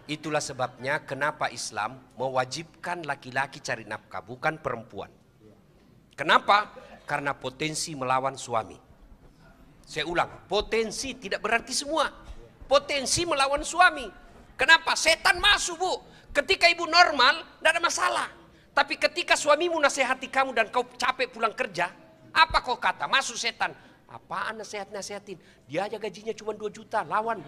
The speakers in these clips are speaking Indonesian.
Itulah sebabnya kenapa Islam mewajibkan laki-laki cari nafkah, bukan perempuan. Kenapa? Karena potensi melawan suami. Saya ulang, potensi tidak berarti semua. Potensi melawan suami. Kenapa? Setan masuk, Bu. Ketika ibu normal, tidak ada masalah. Tapi ketika suamimu nasihati kamu dan kau capek pulang kerja, apa kau kata? Masuk setan. Apaan nasihatin? Dia aja gajinya cuma 2 juta. Lawan.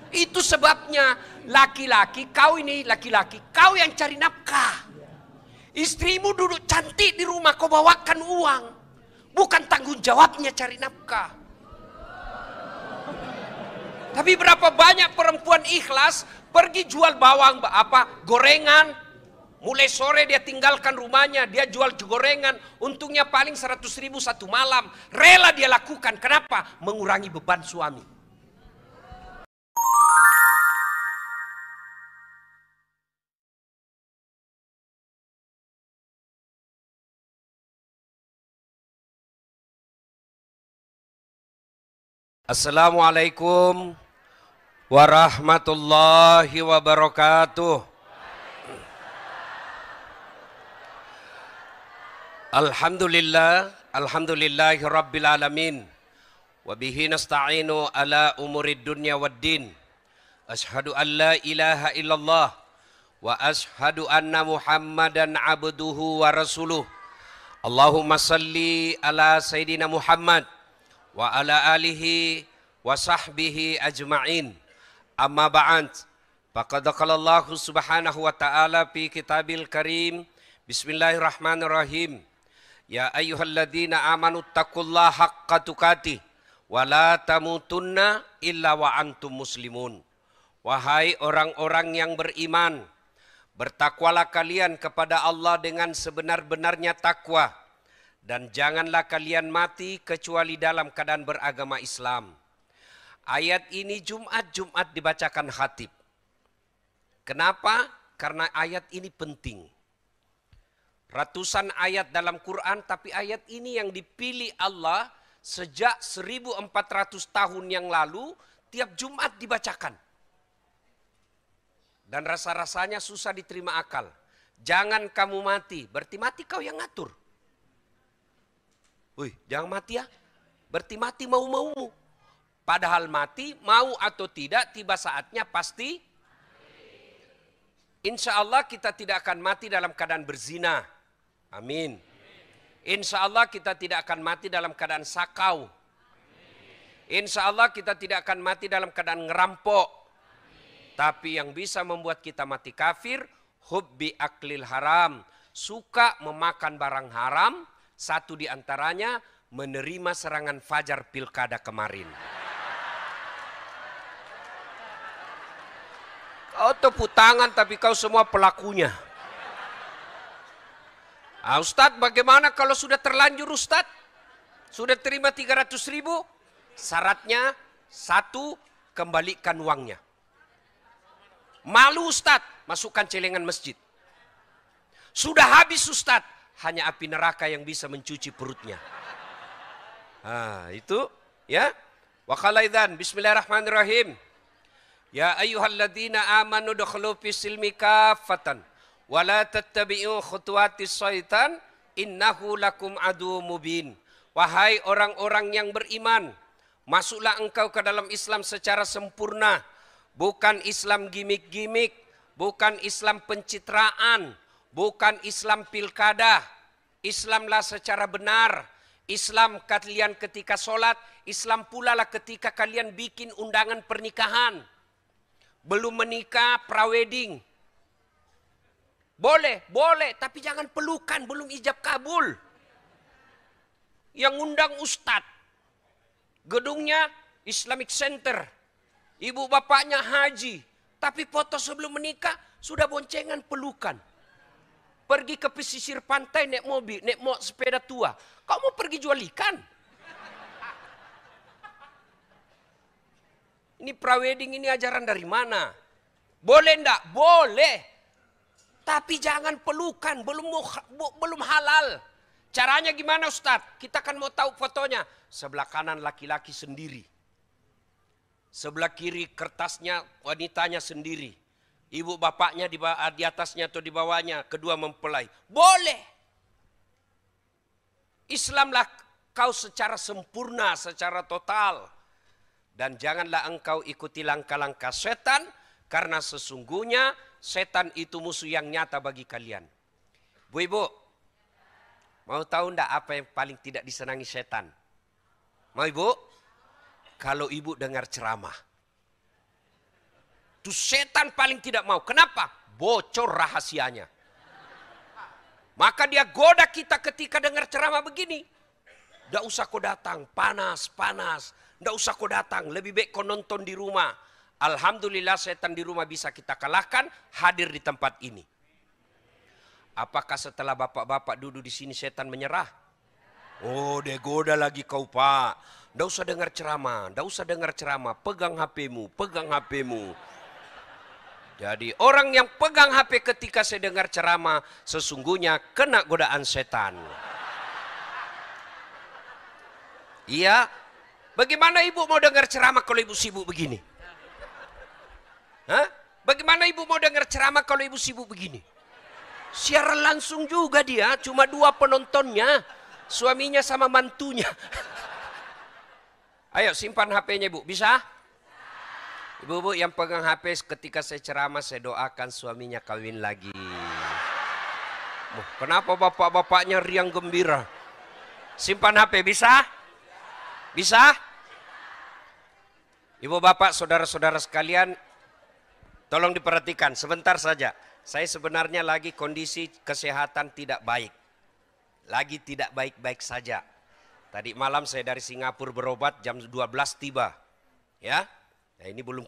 Itu sebabnya laki-laki, kau yang cari nafkah. Istrimu duduk cantik di rumah, kau bawakan uang. Bukan tanggung jawabnya cari nafkah. Tapi berapa banyak perempuan ikhlas pergi jual bawang, gorengan. Mulai sore dia tinggalkan rumahnya, dia jual gorengan, untungnya paling 100.000 satu malam. Rela dia lakukan, kenapa? Mengurangi beban suami. Assalamualaikum warahmatullahi wabarakatuh. Alhamdulillahi rabbil alamin. Wabihi nasta'inu ala umurid dunya waddin. Ashhadu an la ilaha illallah. Wa ashhadu anna muhammadan abduhu wa rasuluh. Allahumma salli ala sayyidina Muhammad wa ala alihi wa sahbihi ajma'in. Amma ba'd. Faqad qala Allah subhanahu wa ta'ala fi kitabil karim. Bismillahirrahmanirrahim. Ya ayyuhalladzina amanu taqullaha haqqa tuqatih wa la tamutunna illa wa antum muslimun. Wahai orang-orang yang beriman, bertakwalah kalian kepada Allah dengan sebenar-benarnya takwa, dan janganlah kalian mati kecuali dalam keadaan beragama Islam. Ayat ini Jumat dibacakan khatib. Kenapa? Karena ayat ini penting. Ratusan ayat dalam Quran, tapi ayat ini yang dipilih Allah sejak 1400 tahun yang lalu, tiap Jumat dibacakan. Dan rasa-rasanya susah diterima akal. Jangan kamu mati, berarti mati kau yang ngatur. Wih, jangan mati ya, berarti mati mau-maumu. Padahal mati, mau atau tidak, tiba saatnya pasti. Insya Allah kita tidak akan mati dalam keadaan berzina. Amin. Insya Allah kita tidak akan mati dalam keadaan sakau. Insya Allah kita tidak akan mati dalam keadaan ngerampok. Tapi yang bisa membuat kita mati kafir, hubbi aklil haram, suka memakan barang haram. Satu di antaranya menerima serangan fajar pilkada kemarin. Kau tepuk tangan tapi kau semua pelakunya. Ustadz, bagaimana kalau sudah terlanjur Ustadz? Sudah terima 300.000? Syaratnya satu, kembalikan uangnya. Malu Ustadz, masukkan celengan masjid. Sudah habis Ustadz, hanya api neraka yang bisa mencuci perutnya. Itu ya. Wa qalaidzan, bismillahirrahmanirrahim. Ya ayyuhalladzina amanu dukhulu fis silmi kaffatan. Wala tattabi'u khutuwatis syaitan innahu lakum adu mubin. Wahai orang-orang yang beriman, masuklah engkau ke dalam Islam secara sempurna. Bukan Islam gimik-gimik, bukan Islam pencitraan, bukan Islam pilkada. Islamlah secara benar. Islam kalian ketika sholat, Islam pula lah ketika kalian bikin undangan pernikahan. Belum menikah, prawedding. Boleh, tapi jangan pelukan, belum ijab kabul. Yang undang ustadz, gedungnya Islamic Center, ibu bapaknya haji, tapi foto sebelum menikah sudah boncengan pelukan. Pergi ke pesisir pantai naik mobil, naik sepeda tua. Kau mau pergi jual ikan? Ini prawedding, ini ajaran dari mana? Boleh enggak? Boleh. Tapi jangan pelukan, belum halal. Caranya gimana Ustadz? Kita kan mau tahu fotonya. Sebelah kanan laki-laki sendiri. Sebelah kiri kertasnya wanitanya sendiri. Ibu bapaknya di atasnya atau di bawahnya. Kedua mempelai. Boleh. Islamlah kau secara sempurna, secara total. Dan janganlah engkau ikuti langkah-langkah setan. Karena sesungguhnya setan itu musuh yang nyata bagi kalian. Bu-ibu, mau tahu enggak apa yang paling tidak disenangi setan? Mau ibu? Kalau ibu dengar ceramah. Itu setan paling tidak mau. Kenapa? Bocor rahasianya. Maka dia goda kita ketika dengar ceramah begini. Nggak usah kau datang, panas. Nggak usah kau datang, lebih baik kau nonton di rumah. Alhamdulillah setan di rumah bisa kita kalahkan, hadir di tempat ini. Apakah setelah bapak-bapak duduk di sini setan menyerah? Oh, dia goda lagi kau pak. Nggak usah dengar ceramah, pegang HP-mu. Jadi orang yang pegang HP ketika saya dengar ceramah, sesungguhnya kena godaan setan. Iya, bagaimana ibu mau dengar ceramah kalau ibu sibuk begini? Hah? Bagaimana ibu mau dengar ceramah kalau ibu sibuk begini? Siaran langsung juga dia, cuma 2 penontonnya, suaminya sama mantunya. Ayo simpan HP-nya ibu, bisa? Ibu-ibu yang pegang HP ketika saya ceramah, saya doakan suaminya kawin lagi. Kenapa bapak-bapaknya riang gembira? Simpan HP, bisa? Bisa? Ibu bapak, saudara-saudara sekalian, tolong diperhatikan sebentar saja. Saya sebenarnya lagi kondisi kesehatan tidak baik. Lagi tidak baik-baik saja. Tadi malam saya dari Singapura berobat, jam 12 tiba. Ya. Nah, ini belum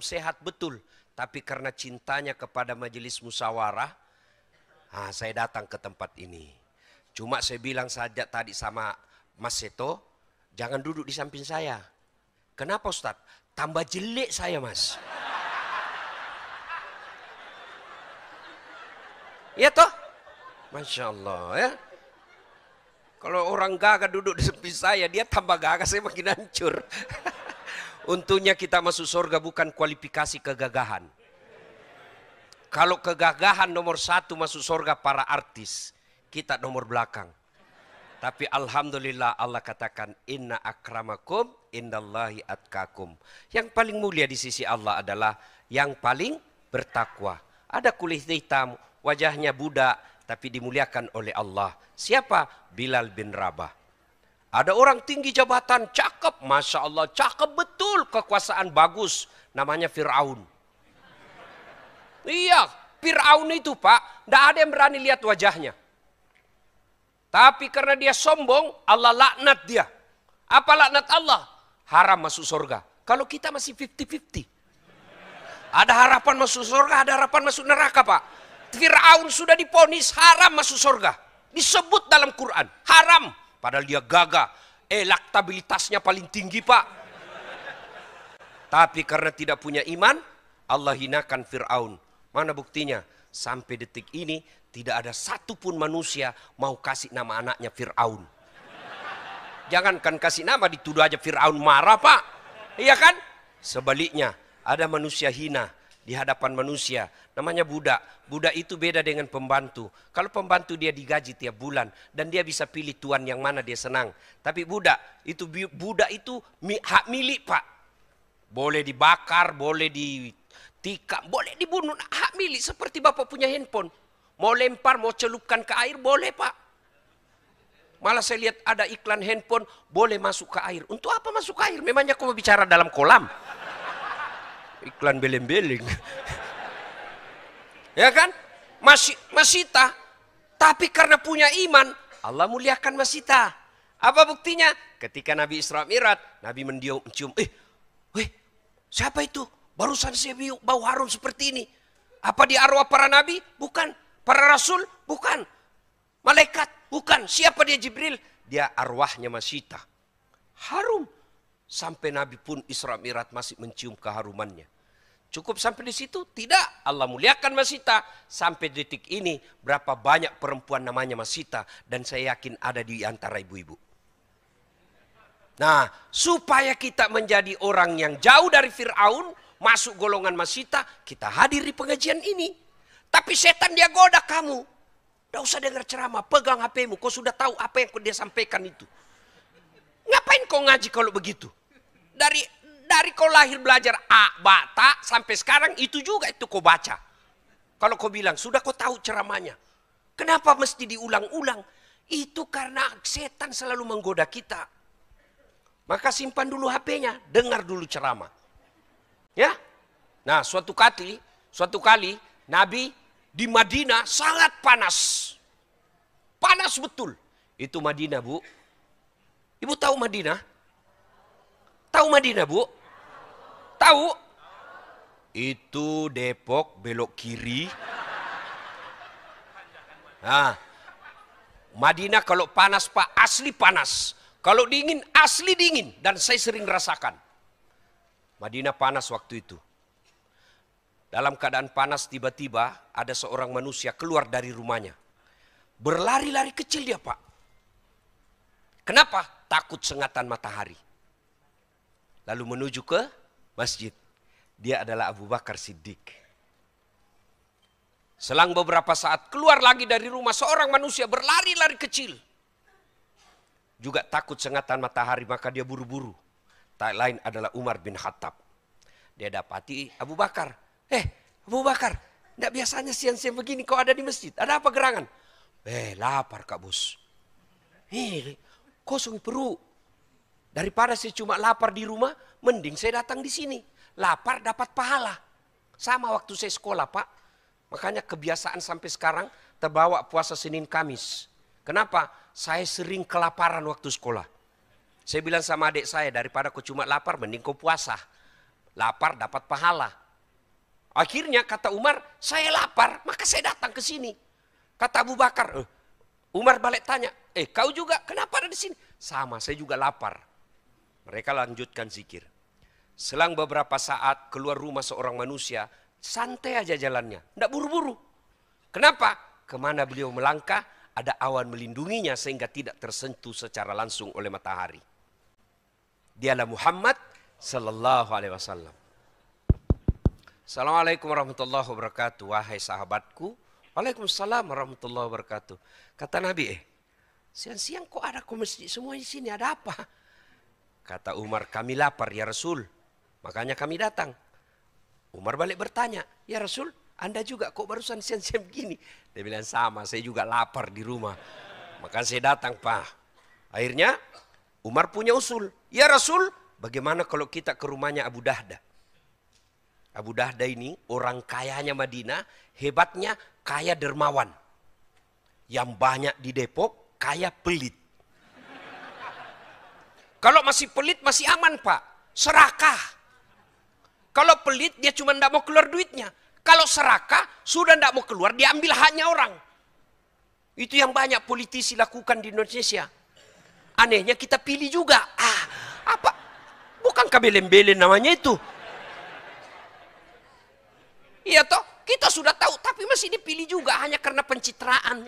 sehat betul, tapi karena cintanya kepada majelis musyawarah, saya datang ke tempat ini. Cuma saya bilang saja tadi sama Mas Seto, jangan duduk di samping saya. Kenapa Ustadz? Tambah jelek saya Mas. Ya toh? Masya Allah ya. Kalau orang gagah duduk di samping saya, dia tambah gagah, saya makin hancur. Untungnya kita masuk surga bukan kualifikasi kegagahan. Kalau kegagahan nomor 1 masuk surga para artis, kita nomor belakang. Tapi alhamdulillah Allah katakan inna akramakum indallahi atqakum. Yang paling mulia di sisi Allah adalah yang paling bertakwa. Ada kulit hitam, wajahnya budak, tapi dimuliakan oleh Allah. Siapa? Bilal bin Rabah. Ada orang tinggi jabatan, cakep, Masya Allah, cakep betul, kekuasaan bagus, namanya Fir'aun. Iya, Fir'aun itu pak, tidak ada yang berani lihat wajahnya. Tapi karena dia sombong, Allah laknat dia. Apa laknat Allah? Haram masuk surga. Kalau kita masih 50-50. Ada harapan masuk surga, ada harapan masuk neraka pak. Fir'aun sudah diponis haram masuk surga. Disebut dalam Quran, haram. Padahal dia gagah, elektabilitasnya paling tinggi pak. Tapi karena tidak punya iman, Allah hinakan Fir'aun. Mana buktinya? Sampai detik ini tidak ada satupun manusia mau kasih nama anaknya Fir'aun. Jangankan kasih nama, dituduh aja Fir'aun marah pak. Iya kan? Sebaliknya, ada manusia hina di hadapan manusia, namanya budak. Budak itu beda dengan pembantu. Kalau pembantu dia digaji tiap bulan dan dia bisa pilih tuan yang mana dia senang. Tapi budak itu hak milik pak. Boleh dibakar, boleh ditikam, boleh dibunuh, hak milik. Seperti bapak punya handphone, mau lempar, mau celupkan ke air boleh pak. Malah saya lihat ada iklan handphone boleh masuk ke air. Untuk apa masuk ke air? Memangnya kau bicara dalam kolam? Iklan beleng-beleng. Ya kan? Masita. Tapi karena punya iman, Allah muliakan Masita. Apa buktinya? Ketika Nabi Isra Mi'raj, Nabi mencium. Siapa itu? Barusan saya bau harum seperti ini. Apa di arwah para nabi? Bukan. Para rasul? Bukan. Malaikat? Bukan. Siapa dia? Jibril? Dia arwahnya Masita. Harum. Sampai Nabi pun Isra Mi'raj masih mencium keharumannya. Cukup sampai di situ? Tidak. Allah muliakan Masita. Sampai detik ini berapa banyak perempuan namanya Masita. Dan saya yakin ada di antara ibu-ibu. Nah, supaya kita menjadi orang yang jauh dari Fir'aun, masuk golongan masita, kita hadir di pengajian ini. Tapi setan dia goda kamu. Tidak usah dengar ceramah, pegang HP-mu. Kau sudah tahu apa yang dia sampaikan itu. Ngapain kau ngaji kalau begitu? Dari kau lahir belajar A, ba, ta, sampai sekarang itu juga itu kau baca. Kalau kau bilang, sudah kau tahu ceramahnya. Kenapa mesti diulang-ulang? Itu karena setan selalu menggoda kita. Maka simpan dulu HP-nya, dengar dulu ceramah. Ya. Nah, suatu kali Nabi di Madinah sangat panas. Panas betul. Itu Madinah, Bu. Ibu tahu Madinah? Tahu Madinah, Bu? Tahu? Itu Depok belok kiri. Nah, Madinah kalau panas, Pak, asli panas. Kalau dingin, asli dingin. Dan saya sering rasakan. Madinah panas waktu itu. Dalam keadaan panas tiba-tiba ada seorang manusia keluar dari rumahnya. Berlari-lari kecil dia, Pak. Kenapa? Takut sengatan matahari. Lalu menuju ke masjid. Dia adalah Abu Bakar Siddiq. Selang beberapa saat keluar lagi dari rumah seorang manusia berlari-lari kecil. Juga takut sengatan matahari, maka dia buru-buru. Tak lain adalah Umar bin Khattab. Dia dapati Abu Bakar. Abu Bakar, tidak biasanya siang-siang begini kau ada di masjid. Ada apa gerangan? Lapar Kak Bos. Kosong perut. Daripada saya cuma lapar di rumah, mending saya datang di sini. Lapar dapat pahala. Sama waktu saya sekolah, Pak. Makanya kebiasaan sampai sekarang terbawa puasa Senin Kamis. Kenapa? Saya sering kelaparan waktu sekolah. Saya bilang sama adik saya, daripada kau cuma lapar, mending kau puasa. Lapar dapat pahala. Akhirnya kata Umar, saya lapar, maka saya datang ke sini. Kata Abu Bakar, Umar balik tanya, kau juga kenapa ada di sini? Sama, saya juga lapar. Mereka lanjutkan zikir. Selang beberapa saat keluar rumah seorang manusia, santai aja jalannya, tidak buru-buru. Kenapa? Kemana beliau melangkah, ada awan melindunginya sehingga tidak tersentuh secara langsung oleh matahari. Dialah Muhammad sallallahu alaihi wasallam. Assalamualaikum warahmatullahi wabarakatuh. Wahai sahabatku. Waalaikumsalam warahmatullahi wabarakatuh. Kata Nabi, siang-siang kok ada ke masjid semua di sini, ada apa? Kata Umar, kami lapar ya Rasul. Makanya kami datang. Umar balik bertanya, ya Rasul, Anda juga kok barusan siang-siang begini? Dia bilang sama, saya juga lapar di rumah. Maka saya datang, Pak. Akhirnya Umar punya usul. Ya Rasul, bagaimana kalau kita ke rumahnya Abu Dahda? Abu Dahda ini orang kayanya Madinah, hebatnya kaya dermawan. Yang banyak di Depok, kaya pelit. Kalau masih pelit masih aman, Pak. Serakah. Kalau pelit dia cuma tidak mau keluar duitnya. Kalau serakah sudah tidak mau keluar, dia ambil haknya orang. Itu yang banyak politisi lakukan di Indonesia. Anehnya kita pilih juga. Apa? Bukan kabelem-belem namanya itu. Iya toh, kita sudah tahu, tapi masih dipilih juga hanya karena pencitraan.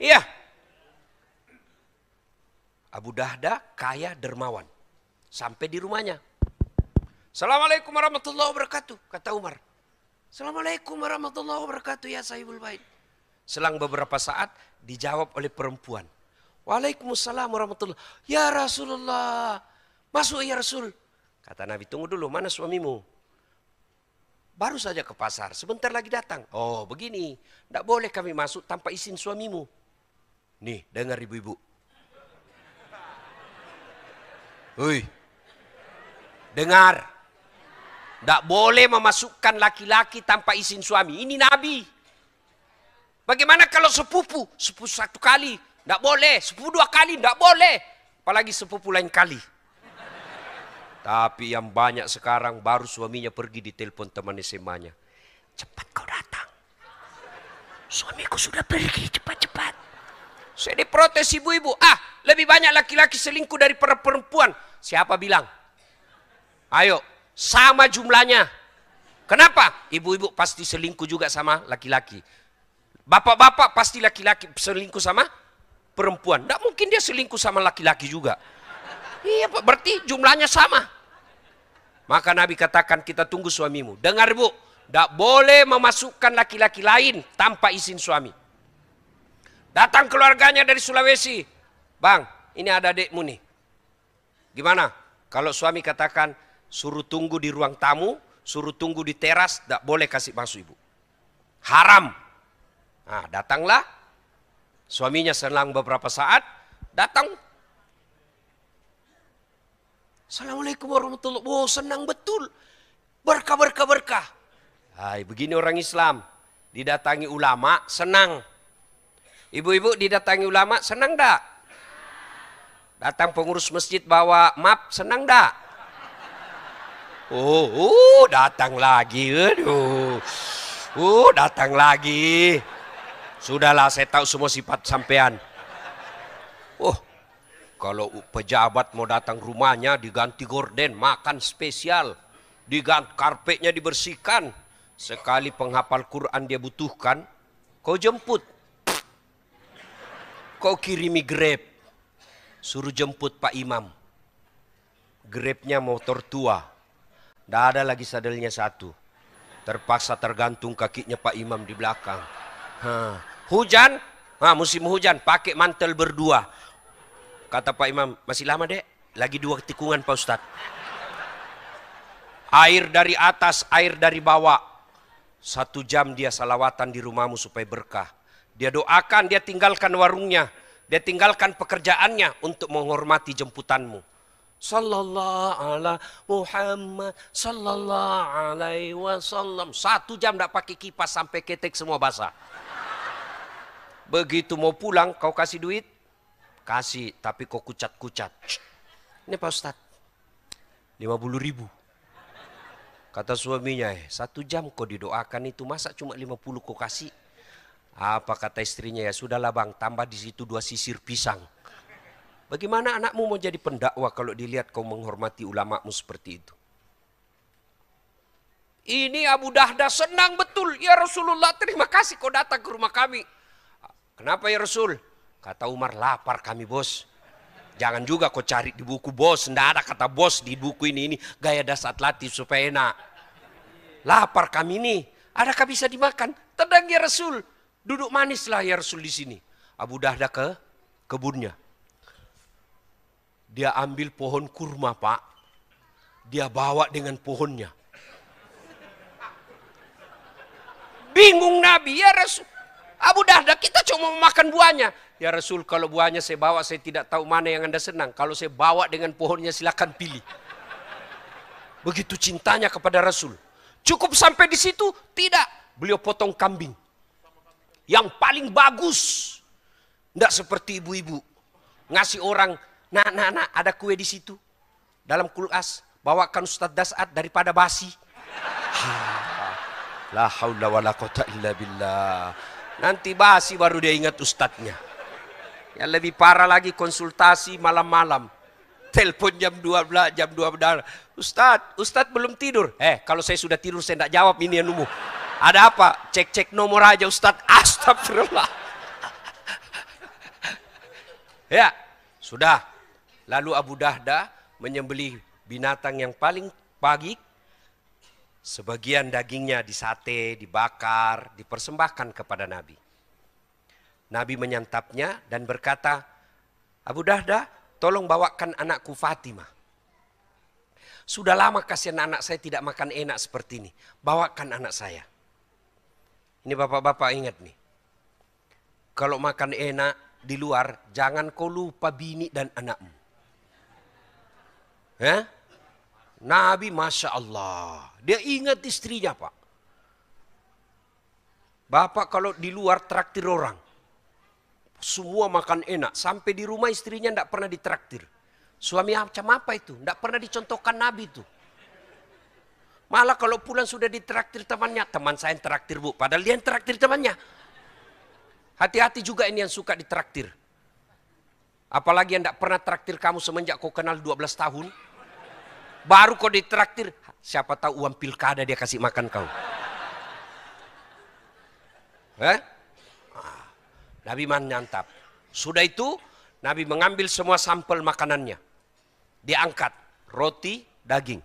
Iya. Abu Dahda kaya dermawan. Sampai di rumahnya. Assalamualaikum warahmatullahi wabarakatuh, kata Umar. Assalamualaikum warahmatullahi wabarakatuh ya sahibul bait. Selang beberapa saat dijawab oleh perempuan. Waalaikumsalam warahmatullahi wabarakatuh. Ya Rasulullah. Masuk ya Rasul. Kata Nabi, tunggu dulu, mana suamimu? Baru saja ke pasar, sebentar lagi datang. Oh begini, tidak boleh kami masuk tanpa izin suamimu. Nih, dengar ibu-ibu. Hei, dengar. Tidak boleh memasukkan laki-laki tanpa izin suami. Ini Nabi. Bagaimana kalau sepupu? Sepupu satu kali, tidak boleh. Sepupu dua kali, tidak boleh. Apalagi sepupu lain kali. Tapi yang banyak sekarang baru suaminya pergi ditelepon teman SMA-nya. Cepat kau datang. Suamiku sudah pergi, cepat-cepat. Saya diprotes ibu-ibu. Lebih banyak laki-laki selingkuh daripada perempuan. Siapa bilang? Ayo, sama jumlahnya. Kenapa? Ibu-ibu pasti selingkuh juga sama laki-laki. Bapak-bapak pasti laki-laki selingkuh sama perempuan. Tidak mungkin dia selingkuh sama laki-laki juga. Iya Pak, berarti jumlahnya sama. Maka Nabi katakan kita tunggu suamimu. Dengar Bu, tidak boleh memasukkan laki-laki lain tanpa izin suami. Datang keluarganya dari Sulawesi. Bang, ini ada adekmu nih. Gimana? Kalau suami katakan suruh tunggu di ruang tamu, suruh tunggu di teras, tidak boleh kasih masuk ibu. Haram. Nah, datanglah. Suaminya selang beberapa saat, datang. Assalamualaikum warahmatullahi wabarakatuh. Oh, senang betul. Berkah, berkah, berkah. Hai, begini orang Islam. Didatangi ulama, senang. Ibu-ibu didatangi ulama, senang enggak? Datang pengurus masjid bawa map, senang enggak? Datang lagi. Aduh. Datang lagi. Sudahlah, saya tahu semua sifat sampean. Kalau pejabat mau datang rumahnya diganti gorden, makan spesial, diganti karpetnya dibersihkan. Sekali penghafal Quran dia butuhkan, kau jemput. Kau kirimi Grab, suruh jemput Pak Imam. Grabnya motor tua, tidak ada lagi sadelnya satu. Terpaksa tergantung kakinya Pak Imam di belakang. Hujan, musim hujan pakai mantel berdua. Kata Pak Imam, masih lama dek, lagi 2 tikungan Pak Ustadz. Air dari atas, air dari bawah. 1 jam dia salawatan di rumahmu supaya berkah. Dia doakan, dia tinggalkan warungnya, dia tinggalkan pekerjaannya untuk menghormati jemputanmu. Sallallahu ala Muhammad sallallahu alaihi wasallam. 1 jam tidak pakai kipas sampai ketek semua basah. Begitu mau pulang kau kasih duit, kasih tapi kau kucat-kucat. Ini Pak Ustadz, 50.000. Kata suaminya, 1 jam kau didoakan itu masa cuma 50 kau kasih? Apa kata istrinya, ya sudahlah bang, tambah di situ 2 sisir pisang. Bagaimana anakmu mau jadi pendakwah kalau dilihat kau menghormati ulamamu seperti itu? Ini Abu Dahdah senang betul. Ya Rasulullah, terima kasih kau datang ke rumah kami. Kenapa ya Rasul? Kata Umar, lapar kami bos. Jangan juga kau cari di buku bos. Tidak ada kata bos di buku ini gaya dasar latif supaya enak. Lapar kami ini. Adakah bisa dimakan? Tenang ya Rasul. Duduk manislah ya Rasul di sini. Abu Dahdah ke kebunnya. Dia ambil pohon kurma Pak. Dia bawa dengan pohonnya. Bingung Nabi, ya Rasul. Abu Dahdah, kita cuma mau makan buahnya. Ya Rasul, kalau buahnya saya bawa, saya tidak tahu mana yang Anda senang. Kalau saya bawa dengan pohonnya, silakan pilih. Begitu cintanya kepada Rasul. Cukup sampai di situ? Tidak. Beliau potong kambing. Yang paling bagus. Tidak seperti ibu-ibu. Ngasih orang, nak, ada kue di situ. Dalam kulkas, bawakan Ustadz Das'ad daripada basi. La haula wa la quwata illa billah. Nanti basi baru dia ingat ustadznya. Yang lebih parah lagi konsultasi malam-malam. Telepon jam 12, jam 12. Ustadz belum tidur. Kalau saya sudah tidur saya tidak jawab ini anumu. Ada apa? Cek-cek nomor aja Ustadz. Astagfirullah. Ya, sudah. Lalu Abu Dahdah menyembelih binatang yang paling pagi. Sebagian dagingnya disate, dibakar, dipersembahkan kepada Nabi. Nabi menyantapnya dan berkata, Abu Dahdah, tolong bawakan anakku Fatimah. Sudah lama kasihan anak saya tidak makan enak seperti ini. Bawakan anak saya. Ini bapak-bapak ingat nih. Kalau makan enak di luar, jangan kau lupa bini dan anakmu. Nabi Masya Allah. Dia ingat istrinya Pak. Bapak kalau di luar traktir orang. Semua makan enak. Sampai di rumah istrinya tidak pernah ditraktir. Suami macam apa itu? Tidak pernah dicontohkan Nabi itu. Malah kalau pulang sudah ditraktir temannya. Teman saya yang traktir Bu. Padahal dia yang traktir temannya. Hati-hati juga ini yang suka ditraktir. Apalagi yang tidak pernah traktir kamu semenjak kau kenal 12 tahun. Baru kau ditraktir, siapa tahu uang pilkada dia kasih makan kau. Nabi menyantap. Sudah itu Nabi mengambil semua sampel makanannya. Diangkat roti, daging.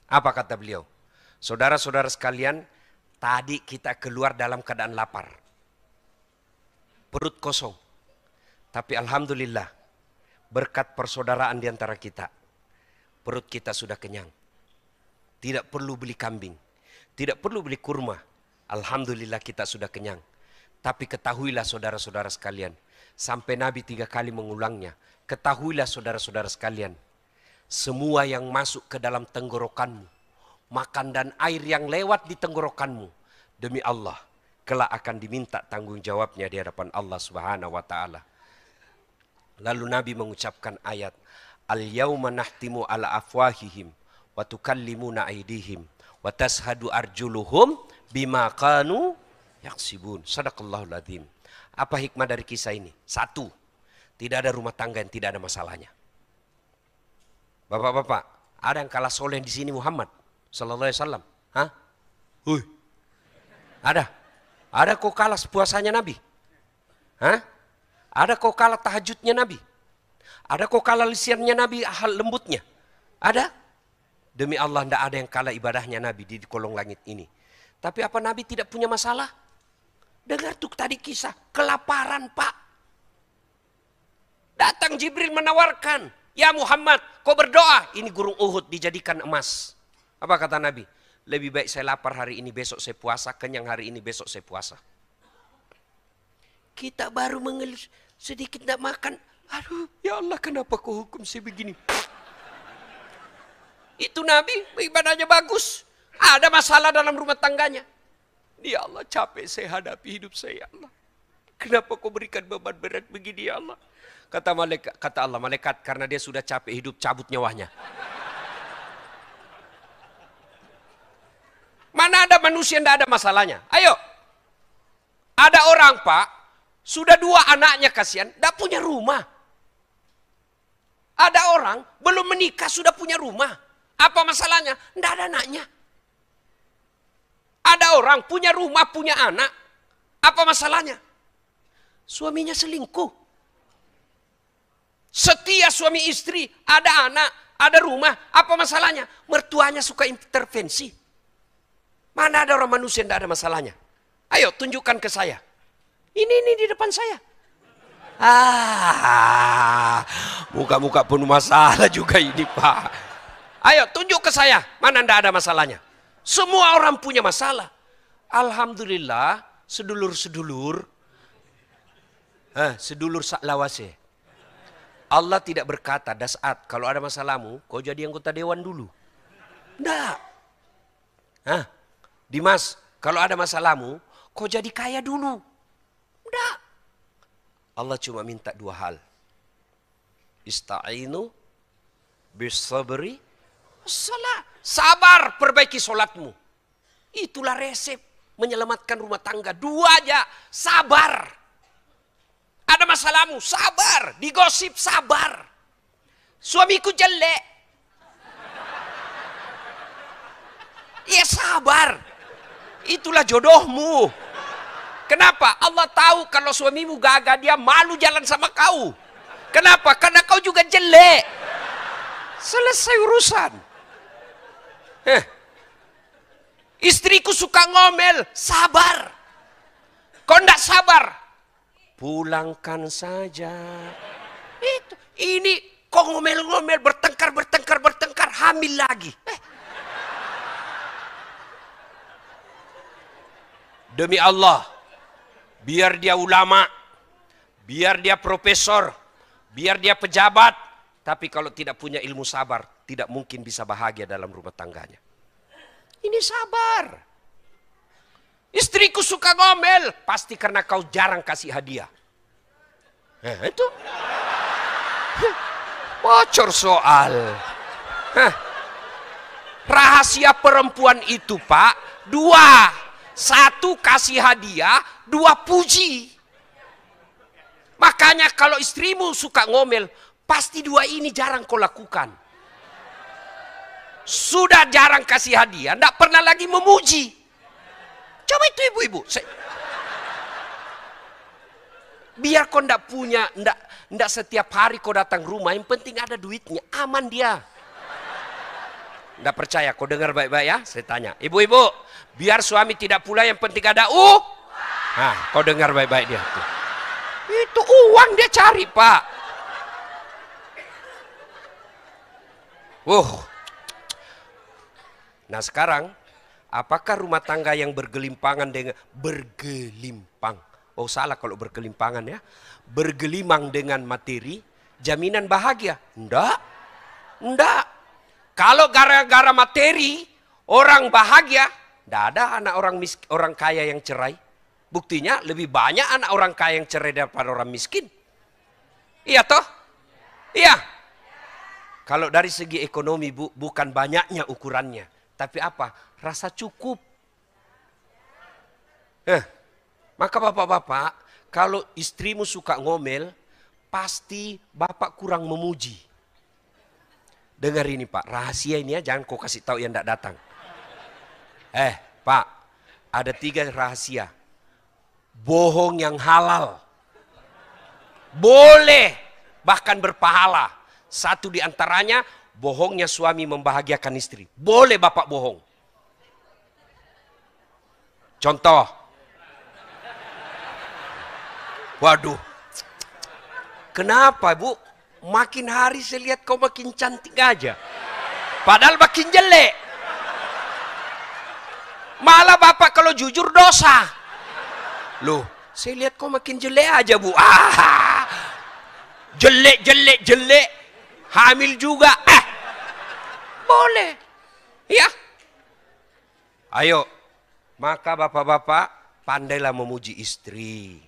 Apa kata beliau? Saudara-saudara sekalian, tadi kita keluar dalam keadaan lapar. Perut kosong. Tapi alhamdulillah, berkat persaudaraan di antara kita, perut kita sudah kenyang. Tidak perlu beli kambing, tidak perlu beli kurma. Alhamdulillah kita sudah kenyang. Tapi ketahuilah saudara-saudara sekalian, sampai Nabi 3 kali mengulangnya. Ketahuilah saudara-saudara sekalian, semua yang masuk ke dalam tenggorokanmu, makan dan air yang lewat di tenggorokanmu, demi Allah, kelak akan diminta tanggung jawabnya di hadapan Allah Subhanahu wa taala. Lalu Nabi mengucapkan ayat, Al-yawma nahtimu ala afwahihim wa tukallimuna aydihim wa tashhadu arjuluhum bima kanu yaksibun. Sadaqallahul adzim. Apa hikmah dari kisah ini? Satu, tidak ada rumah tangga yang tidak ada masalahnya. Bapak-bapak, ada yang kalah soleh di sini Muhammad sallallahu alaihi wasallam? Hah? Hui. Ada? Ada kok kalah puasanya Nabi? Hah? Ada kok kalah tahajudnya Nabi? Ada kok kalah lisannya Nabi, hal lembutnya? Ada? Demi Allah tidak ada yang kalah ibadahnya Nabi di kolong langit ini. Tapi apa Nabi tidak punya masalah? Dengar tuh tadi kisah, kelaparan Pak. Datang Jibril menawarkan, ya Muhammad, kau berdoa, ini gunung Uhud dijadikan emas. Apa kata Nabi? Lebih baik saya lapar hari ini, besok saya puasa, kenyang hari ini, besok saya puasa. Kita baru mengeluh, sedikit tidak makan. Aduh, ya Allah kenapa kau hukum saya begini? Itu Nabi, ibadahnya bagus. Ada masalah dalam rumah tangganya. Ya Allah capek saya hadapi hidup saya, ya Allah. Kenapa kau berikan beban berat begini, ya Allah? Kata malaikat, kata Allah, malaikat karena dia sudah capek hidup, cabut nyawanya. Mana ada manusia yang tidak ada masalahnya? Ayo. Ada orang Pak, sudah 2 anaknya kasihan, tidak punya rumah. Ada orang belum menikah sudah punya rumah. Apa masalahnya? Tidak ada anaknya. Ada orang punya rumah, punya anak. Apa masalahnya? Suaminya selingkuh. Setia suami istri, ada anak, ada rumah. Apa masalahnya? Mertuanya suka intervensi. Mana ada orang manusia yang tidak ada masalahnya? Ayo tunjukkan ke saya. Ini di depan saya. Muka-muka penuh masalah juga ini Pak. Ayo tunjuk ke saya, mana tidak ada masalahnya. Semua orang punya masalah. Alhamdulillah, sedulur-sedulur, sedulur saklawase. Allah tidak berkata, Dasat, kalau ada masalahmu, kau jadi anggota dewan dulu. Tidak. Dimas, kalau ada masalahmu, kau jadi kaya dulu. Tidak. Allah cuma minta 2 hal. Ista'inu bisabri wassalah. Sabar, perbaiki solatmu. Itulah resep menyelamatkan rumah tangga. 2 aja, sabar. Ada masalahmu, sabar. Digosip, sabar. Suamiku jelek. Ya sabar. Itulah jodohmu. Kenapa? Allah tahu kalau suamimu gagal, dia malu jalan sama kau. Kenapa? Karena kau juga jelek. Selesai urusan. Istriku suka ngomel, sabar. Kau tidak sabar, pulangkan saja. Ini kau ngomel-ngomel, bertengkar, hamil lagi. Demi Allah, biar dia ulama, biar dia profesor, biar dia pejabat, tapi kalau tidak punya ilmu sabar, tidak mungkin bisa bahagia dalam rumah tangganya. Ini sabar. Istriku suka ngomel, pasti karena kau jarang kasih hadiah. Itu bocor soal. Rahasia perempuan itu Pak, 2. 1 kasih hadiah, 2 puji. Makanya kalau istrimu suka ngomel, pasti 2 ini jarang kau lakukan. Sudah jarang kasih hadiah, tidak pernah lagi memuji. Coba itu ibu-ibu. Biar kau ndak punya, ndak setiap hari kau datang rumah, yang penting ada duitnya, aman dia. Ndak percaya, kau dengar baik-baik ya, saya tanya. Ibu-ibu, biar suami tidak pula, yang penting ada Nah, kau dengar baik-baik dia tuh. Itu uang dia cari, Pak. Nah sekarang, apakah rumah tangga yang bergelimpangan dengan salah kalau bergelimpangan ya. Bergelimang dengan materi, jaminan bahagia? Enggak. Kalau gara-gara materi, orang bahagia, enggak ada anak orang kaya yang cerai. Buktinya lebih banyak anak orang kaya yang cerai daripada orang miskin. Iya toh? Iya. Kalau dari segi ekonomi bukan banyaknya ukurannya. Tapi apa? Rasa cukup. Maka bapak-bapak, kalau istrimu suka ngomel, pasti bapak kurang memuji. Dengar ini Pak, rahasia ini ya, jangan kau kasih tahu yang tidak datang. Pak, ada 3 rahasia. Bohong yang halal. Boleh, bahkan berpahala. Satu di antaranya, bohongnya suami membahagiakan istri. Boleh bapak bohong. Contoh. Waduh. Kenapa Bu? Makin hari saya lihat kau makin cantik aja. Padahal makin jelek. Malah bapak kalau jujur dosa. Loh, saya lihat kau makin jelek aja Bu. Jelek. Hamil juga. Boleh. Ya. Ayo. Maka bapak-bapak pandailah memuji istri.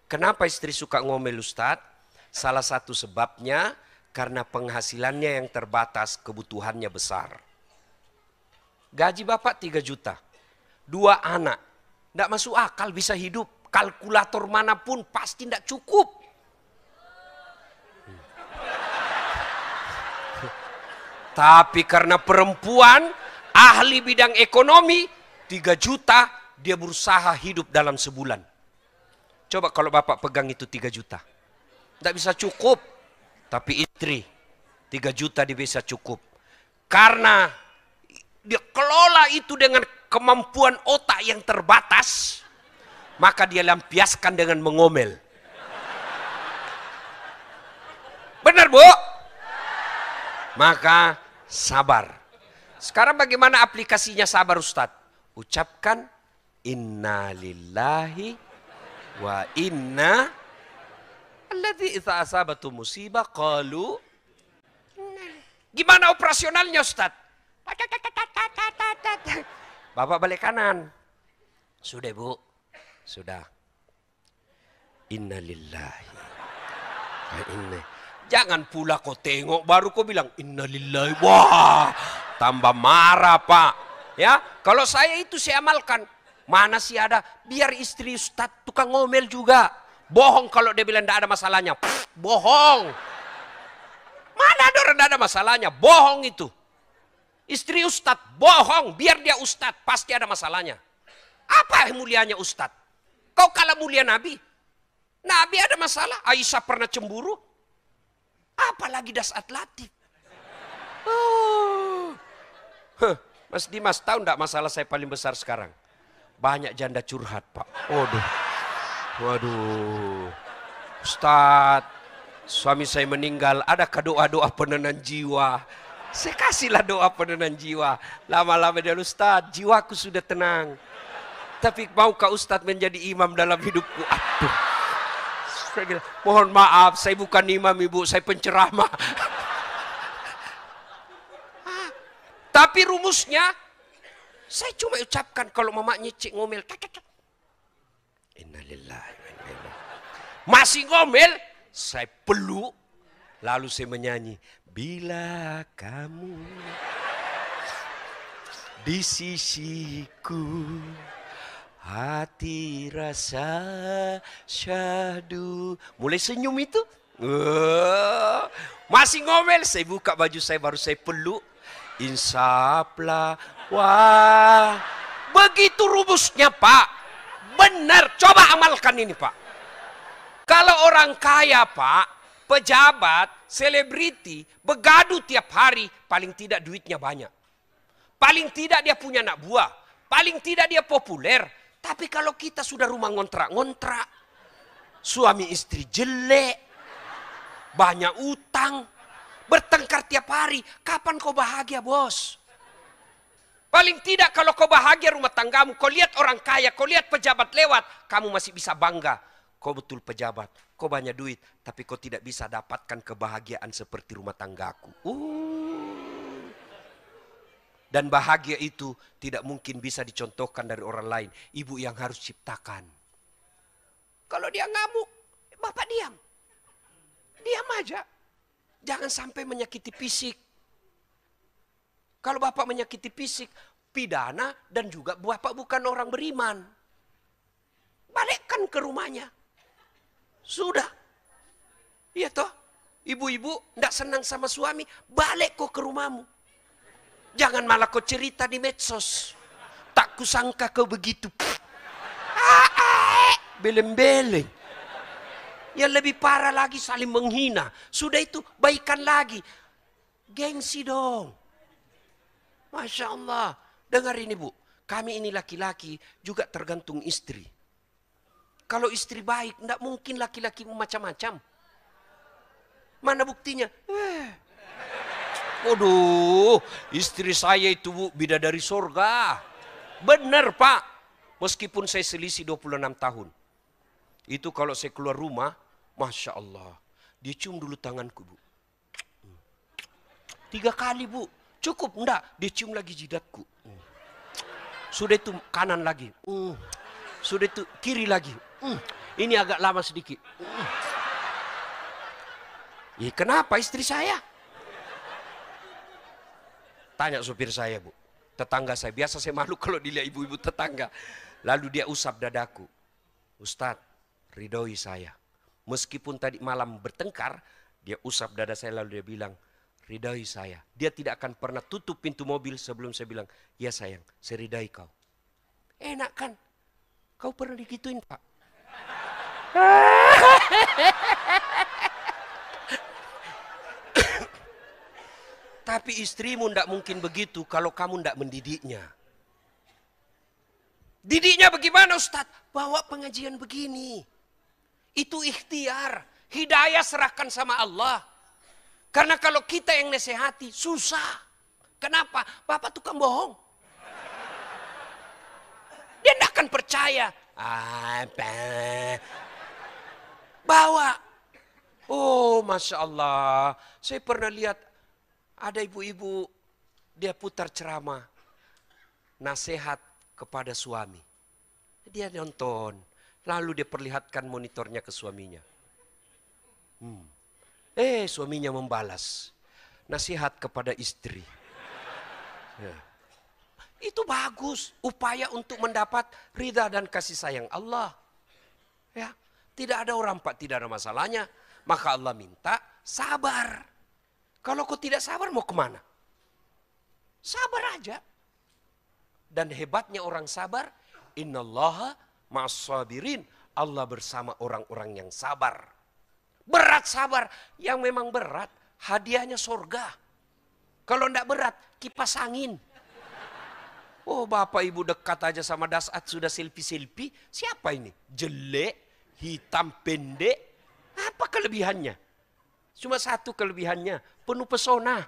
Kenapa istri suka ngomel Ustadz? Salah satu sebabnya karena penghasilannya yang terbatas, kebutuhannya besar. Gaji bapak 3 juta. 2 anak. Tidak masuk akal bisa hidup. Kalkulator manapun pasti tidak cukup. Tapi karena perempuan ahli bidang ekonomi, 3 juta dia berusaha hidup dalam sebulan. Coba kalau bapak pegang itu 3 juta. Tidak bisa cukup. Tapi istri 3 juta dia bisa cukup. Karena dia kelola itu dengan kemampuan otak yang terbatas, maka dia lampiaskan dengan mengomel. Benar Bu? Maka sabar. Sekarang bagaimana aplikasinya sabar Ustadz? Ucapkan inna lillahi wa inna alladzi idza asabatu musibah qalu. Gimana operasionalnya Ustadz? Bapak balik kanan. Sudah Bu. Sudah. Innalillahi. Jangan pula kau tengok baru kau bilang innalillahi. Wah, tambah marah Pak. Ya, kalau saya itu saya amalkan. Mana sih ada, biar istri Ustadz tukang ngomel juga. Bohong kalau dia bilang tidak ada masalahnya. Bohong. Mana ada orang tidak ada masalahnya. Bohong itu. Istri Ustadz bohong, biar dia Ustadz pasti ada masalahnya. Apa mulianya Ustadz? Kau kalah mulia Nabi. Nabi ada masalah, Aisyah pernah cemburu. Apalagi Dasat Latif. Mas Dimas tahu enggak masalah saya paling besar sekarang? Banyak janda curhat Pak. Waduh. Ustadz, suami saya meninggal, adakah doa-doa penenang jiwa? Saya kasihlah doa penenang jiwa. Lama-lama dia, Ustadz, jiwaku sudah tenang. Tapi maukah Ustadz menjadi imam dalam hidupku? Aduh. Saya bilang, mohon maaf, saya bukan imam Ibu, saya penceramah. Tapi rumusnya, saya cuma ucapkan kalau mamanya cik ngomel. Innalillahi wa inna ilaihi. Masih ngomel, saya peluk. Lalu saya menyanyi. Bila kamu di sisiku, hati rasa syahdu. Mulai senyum itu. Masih ngomel, saya buka baju saya baru saya peluk. Insaplah. Wah, begitu rumusnya Pak. Benar, coba amalkan ini Pak. Kalau orang kaya Pak, pejabat, selebriti, begaduh tiap hari, paling tidak duitnya banyak. Paling tidak dia punya anak buah. Paling tidak dia populer. Tapi kalau kita sudah rumah ngontrak-ngontrak, suami istri jelek, banyak utang, bertengkar tiap hari, kapan kau bahagia bos? Paling tidak kalau kau bahagia rumah tanggamu, kau lihat orang kaya, kau lihat pejabat lewat, kamu masih bisa bangga. Kau betul pejabat, kau banyak duit, tapi kau tidak bisa dapatkan kebahagiaan seperti rumah tanggaku. Dan bahagia itu tidak mungkin bisa dicontohkan dari orang lain. Ibu yang harus ciptakan. Kalau dia ngamuk, bapak diam. Diam aja. Jangan sampai menyakiti fisik. Kalau bapak menyakiti fisik, pidana dan juga bapak bukan orang beriman. Balikkan ke rumahnya. Sudah. Iya toh? Ibu-ibu tidak senang sama suami, balik kok ke rumahmu. Jangan malah kau cerita di medsos. Tak kusangka kau begitu. Beleng-beleng. Yang lebih parah lagi saling menghina. Sudah itu baikan lagi. Gengsi dong. Masya Allah. Dengar ini Bu. Kami ini laki-laki juga tergantung istri. Kalau istri baik, tidak mungkin laki-laki macam-macam. Mana buktinya? Waduh, istri saya itu Bu, bidadari sorga. Benar Pak. Meskipun saya selisih 26 tahun. Itu kalau saya keluar rumah, Masya Allah. Dia cium dulu tanganku Bu. 3 kali Bu. Cukup enggak? Dia cium lagi jidatku. Sudah itu kanan lagi. Sudah itu kiri lagi. Ini agak lama sedikit. Ya, kenapa istri saya? Tanya supir saya Bu. Tetangga saya. Biasa saya malu kalau dilihat ibu-ibu tetangga. Lalu dia usap dadaku. Ustadz, ridhoi saya. Meskipun tadi malam bertengkar, dia usap dada saya lalu dia bilang, ridhoi saya. Dia tidak akan pernah tutup pintu mobil sebelum saya bilang, ya sayang, saya ridhoi kau. Enak kan? Kau pernah digituin Pak? Tapi istrimu tidak mungkin begitu kalau kamu tidak mendidiknya. Didiknya bagaimana Ustadz? Bawa pengajian begini. Itu ikhtiar. Hidayah serahkan sama Allah. Karena kalau kita yang nasihati, susah. Kenapa? Bapak tukang bohong. Dia tidak akan percaya. Apa? Bawa. Oh Masya Allah. Saya pernah lihat ada ibu-ibu, dia putar ceramah. Nasihat kepada suami. Dia nonton. Lalu dia perlihatkan monitornya ke suaminya. Suaminya membalas. Nasihat kepada istri. Ya. Itu bagus. Upaya untuk mendapat ridha dan kasih sayang Allah. Ya. Tidak ada orang Pak, tidak ada masalahnya. Maka Allah minta sabar. Kalau kau tidak sabar mau kemana? Sabar aja. Dan hebatnya orang sabar. Innallaha ma'as-sabirin. Allah bersama orang-orang yang sabar. Berat sabar. Yang memang berat. Hadiahnya surga. Kalau tidak berat, kipas angin. Oh bapak ibu dekat aja sama Dasat sudah selfie-selfie. Siapa ini? Jelek, hitam, pendek. Apa kelebihannya? Cuma satu kelebihannya. Penuh pesona.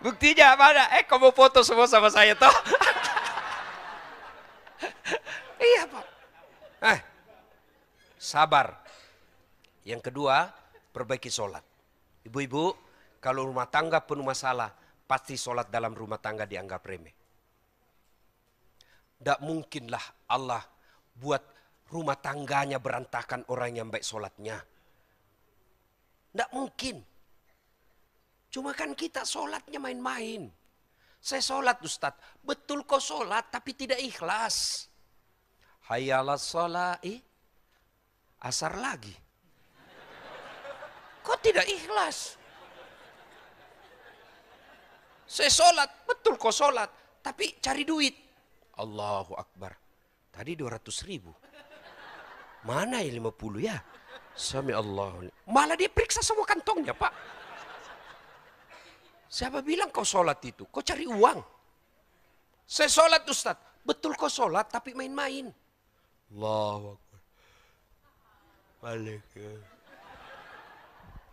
Buktinya mana? Kamu foto semua sama saya toh? Iya Pak. Sabar. Yang kedua, perbaiki sholat. Ibu-ibu, kalau rumah tangga penuh masalah, pasti sholat dalam rumah tangga dianggap remeh. Tidak mungkinlah Allah buat rumah tangganya berantakan orang yang baik sholatnya. Tidak mungkin. Cuma kan kita sholatnya main-main. Saya sholat Ustadz. Betul kau sholat tapi tidak ikhlas. Hayalas sholat. Asar lagi. Kau tidak ikhlas. Saya sholat. Betul kau sholat. Tapi cari duit. Allahu Akbar. Tadi 200.000. Mana ya 50 ya? Sami Allah. Malah dia periksa semua kantongnya, Pak. Siapa bilang kau sholat itu? Kau cari uang. Saya sholat, Ustaz. Betul kau sholat tapi main-main. Allahu Akbar. Balik.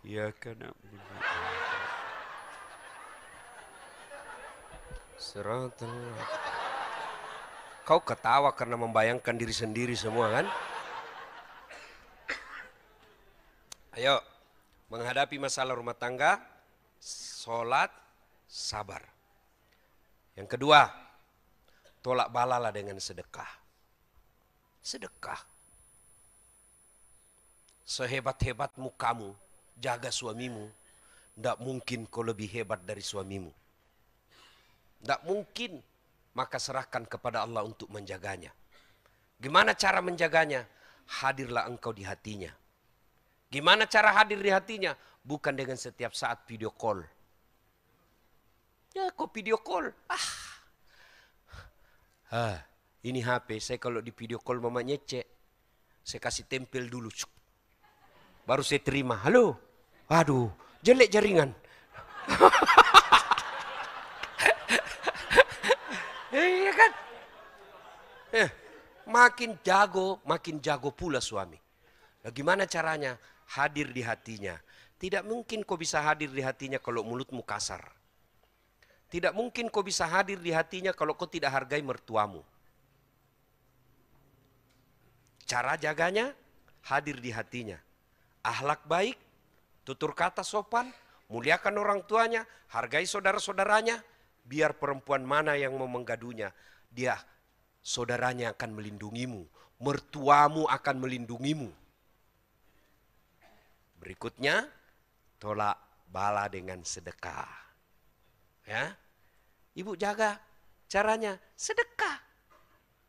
Ya kan. Kau ketawa karena membayangkan diri sendiri semua kan? Ayo, menghadapi masalah rumah tangga, sholat, sabar. Yang kedua, tolak balalah dengan sedekah. Sedekah. Sehebat-hebatmu kamu, jaga suamimu, tidak mungkin kau lebih hebat dari suamimu. Tidak mungkin, maka serahkan kepada Allah untuk menjaganya. Gimana cara menjaganya? Hadirlah engkau di hatinya. Gimana cara hadir di hatinya? Bukan dengan setiap saat video call. Ya kok video call? Ini HP, saya kalau di video call mama nyecek, saya kasih tempel dulu. Baru saya terima, halo. Aduh, jelek jaringan. Iya kan? Makin jago pula suami. Nah, gimana caranya? Hadir di hatinya. Tidak mungkin kau bisa hadir di hatinya kalau mulutmu kasar. Tidak mungkin kau bisa hadir di hatinya kalau kau tidak hargai mertuamu. Cara jaganya, hadir di hatinya. Akhlak baik, tutur kata sopan, muliakan orang tuanya, hargai saudara-saudaranya. Biar perempuan mana yang mau menggadunya, dia saudaranya akan melindungimu. Mertuamu akan melindungimu. Berikutnya, tolak bala dengan sedekah. Ya, ibu jaga caranya sedekah.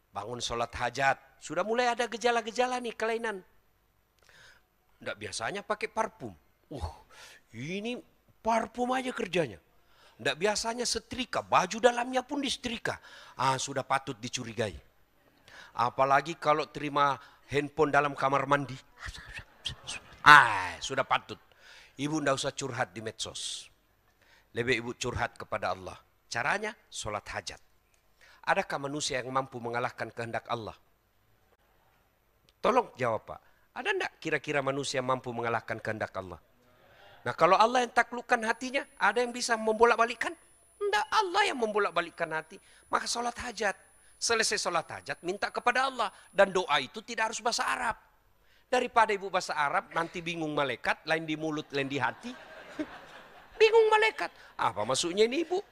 Bangun sholat hajat, sudah mulai ada gejala-gejala nih kelainan. Tidak biasanya pakai parfum. Ini parfum aja kerjanya. Tidak biasanya setrika, baju dalamnya pun disetrika. Sudah patut dicurigai. Apalagi kalau terima handphone dalam kamar mandi. Sudah patut. Ibu tidak usah curhat di medsos. Lebih ibu curhat kepada Allah. Caranya, sholat hajat. Adakah manusia yang mampu mengalahkan kehendak Allah? Tolong jawab Pak. Ada enggak kira-kira manusia mampu mengalahkan kehendak Allah? Nah kalau Allah yang taklukkan hatinya, ada yang bisa membolak-balikkan? Enggak, Allah yang membolak-balikkan hati. Maka sholat hajat. Selesai sholat hajat, minta kepada Allah. Dan doa itu tidak harus bahasa Arab. Daripada ibu bahasa Arab, nanti bingung malaikat, lain di mulut, lain di hati. Bingung malaikat. Apa maksudnya ini ibu?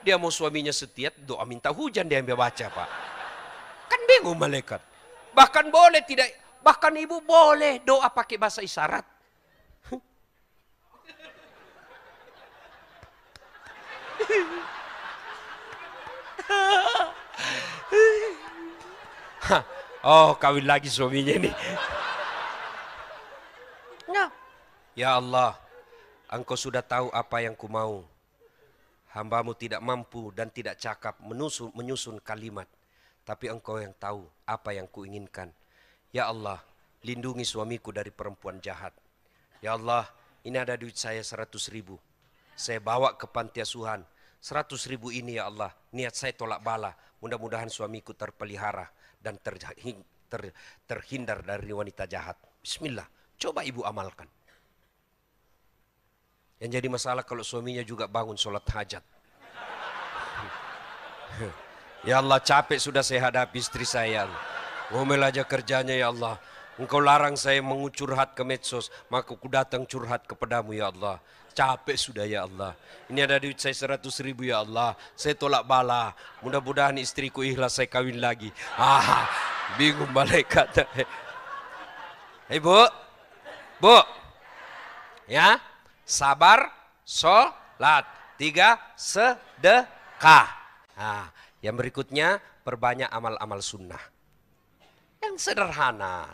Dia mau suaminya setia, doa minta hujan dia yang baca Pak. Kan bingung malaikat. Bahkan boleh tidak, bahkan ibu boleh doa pakai bahasa isyarat. Kawin lagi suaminya ini. Ya Allah, Engkau sudah tahu apa yang ku mau. Hambamu tidak mampu dan tidak cakap menyusun kalimat. Tapi Engkau yang tahu apa yang kuinginkan. Ya Allah, lindungi suamiku dari perempuan jahat. Ya Allah, ini ada duit saya 100.000. Saya bawa ke panti asuhan. 100.000 ini ya Allah, niat saya tolak bala. Mudah-mudahan suamiku terpelihara dan terhindar dari wanita jahat. Bismillah, coba ibu amalkan. Yang jadi masalah kalau suaminya juga bangun sholat hajat. Ya Allah, capek sudah saya hadapi istri saya. Ngomel aja kerjanya ya Allah. Engkau larang saya mengucurhat ke medsos, maka aku datang curhat kepadamu ya Allah. Capek sudah ya Allah. Ini ada duit saya 100.000 ya Allah. Saya tolak bala. Mudah-mudahan istriku ikhlas saya kawin lagi. Bingung malaikat. Bu. Ya. Sabar, sholat. 3, sedekah. Yang berikutnya, perbanyak amal-amal sunnah. Yang sederhana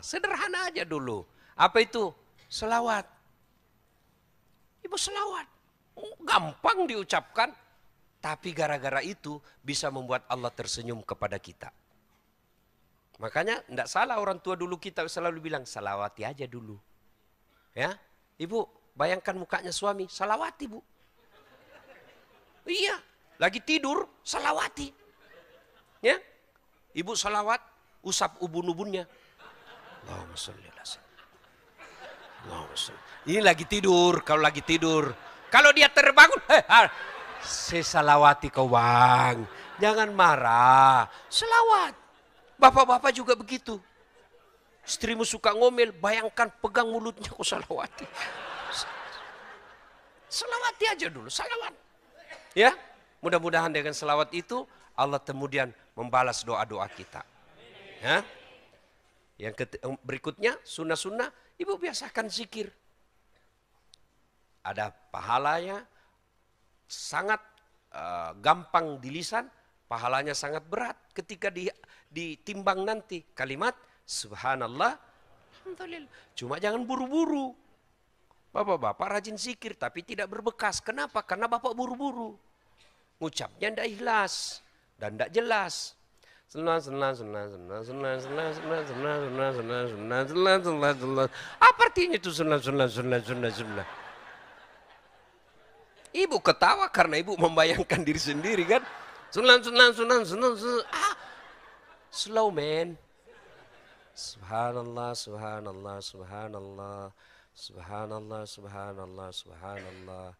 aja dulu. Apa itu? Selawat. Ibu selawat. Gampang diucapkan. Tapi gara-gara itu bisa membuat Allah tersenyum kepada kita. Makanya tidak salah orang tua dulu kita selalu bilang, salawati aja dulu. Ya, ibu bayangkan mukanya suami, salawati bu. Iya, lagi tidur, salawati. Ya, ibu salawat, usap ubun-ubunnya. Allahumma sholli ala sayyidina. Ini lagi tidur, kalau lagi tidur. Kalau dia terbangun, saya salawati kau bang. Jangan marah, selawat. Bapak-bapak juga begitu. Istrimu suka ngomel, bayangkan pegang mulutnya kau salawati. Selawati aja dulu, salawat. Ya, mudah-mudahan dengan selawat itu Allah kemudian membalas doa-doa kita. Ya. Yang berikutnya sunnah-sunnah, ibu biasakan zikir. Ada pahalanya, sangat gampang di lisan, pahalanya sangat berat ketika ditimbang nanti. Kalimat subhanallah, alhamdulillah. Cuma jangan buru-buru. Bapak-bapak rajin zikir tapi tidak berbekas. Kenapa? Karena bapak buru-buru. Ngucapnya tidak ikhlas dan tidak jelas. Apa artinya itu sunnah? Ibu ketawa karena ibu membayangkan diri sendiri kan. Sunnah. Slow man. Subhanallah, subhanallah, subhanallah. Subhanallah, subhanallah, subhanallah.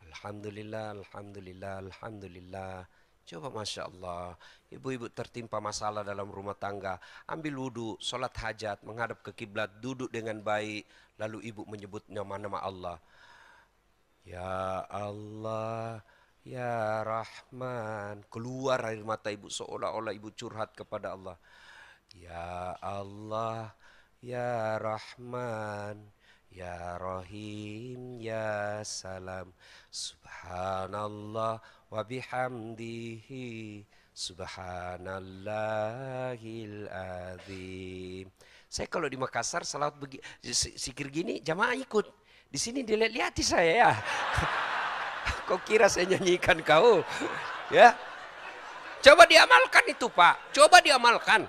Alhamdulillah, alhamdulillah, alhamdulillah. Coba Masya Allah, ibu-ibu tertimpa masalah dalam rumah tangga, ambil wudhu, sholat hajat, menghadap ke kiblat, duduk dengan baik, lalu ibu menyebut nama-nama Allah. Ya Allah, Ya Rahman, keluar air mata ibu seolah-olah ibu curhat kepada Allah. Ya Allah, Ya Rahman, Ya Rahim, Ya Salam. Subhanallah wa bihamdihi, subhanallahil azim. Saya kalau di Makassar salawat zikir gini jamaah ikut. Di sini dilihat-lihati saya ya. Kau kira saya nyanyikan kau? Ya. Coba diamalkan itu, Pak. Coba diamalkan.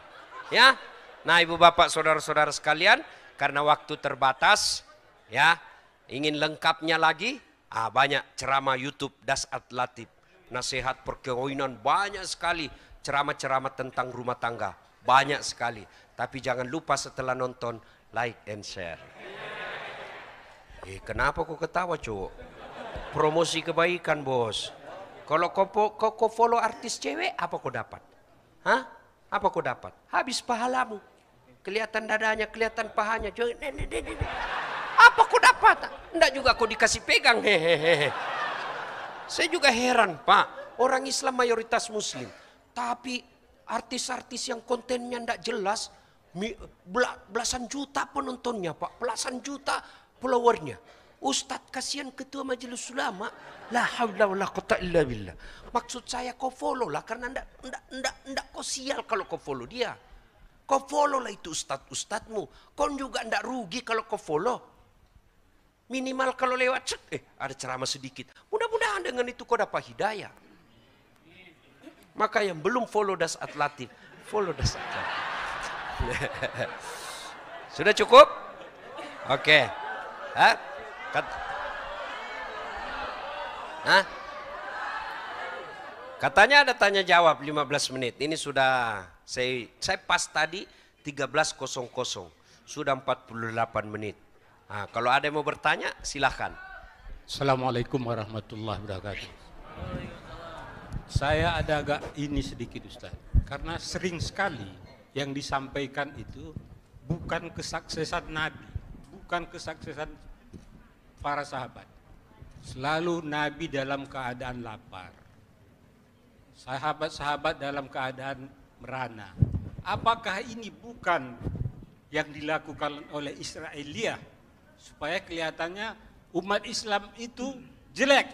Ya. Nah, Ibu Bapak, saudara-saudara sekalian, karena waktu terbatas, ya, ingin lengkapnya lagi, banyak ceramah YouTube Dasat Latif, nasihat perkawinan, banyak sekali ceramah-ceramah tentang rumah tangga, banyak sekali. Tapi jangan lupa setelah nonton like and share. Kenapa kau ketawa, cowok? Promosi kebaikan, bos. Kalau kau follow artis cewek, apa kau dapat? Hah? Apa kau dapat? Habis pahalamu. Kelihatan dadanya, kelihatan pahanya. Apa kau dapat? Enggak juga kau dikasih pegang. Hehehe. Saya juga heran, Pak. Orang Islam mayoritas Muslim. Tapi artis-artis yang kontennya enggak jelas. Belasan juta penontonnya, Pak. Belasan juta followernya. Ustadz, kasihan ketua majelis ulama. La haula wala quwata illa billah. Maksud saya kau follow lah. Karena enggak kau sial kalau kau follow dia. Kau follow lah itu ustadz-ustadzmu. Kau juga enggak rugi kalau kau follow. Minimal kalau lewat, ada ceramah sedikit. Mudah-mudahan dengan itu kau dapat hidayah. Maka yang belum follow Dasat Latif, follow Dasat Latif. Sudah cukup? Oke. Katanya ada tanya jawab 15 menit. Ini sudah saya pas tadi 13.00. Sudah 48 menit. Nah, kalau ada yang mau bertanya, silahkan. Assalamualaikum warahmatullahi wabarakatuh. Saya ada agak ini sedikit, Ustaz. Karena sering sekali yang disampaikan itu bukan kesuksesan Nabi, bukan kesuksesan para sahabat. Selalu Nabi dalam keadaan lapar, sahabat-sahabat dalam keadaan merana. Apakah ini bukan yang dilakukan oleh Israiliyah supaya kelihatannya umat Islam itu jelek,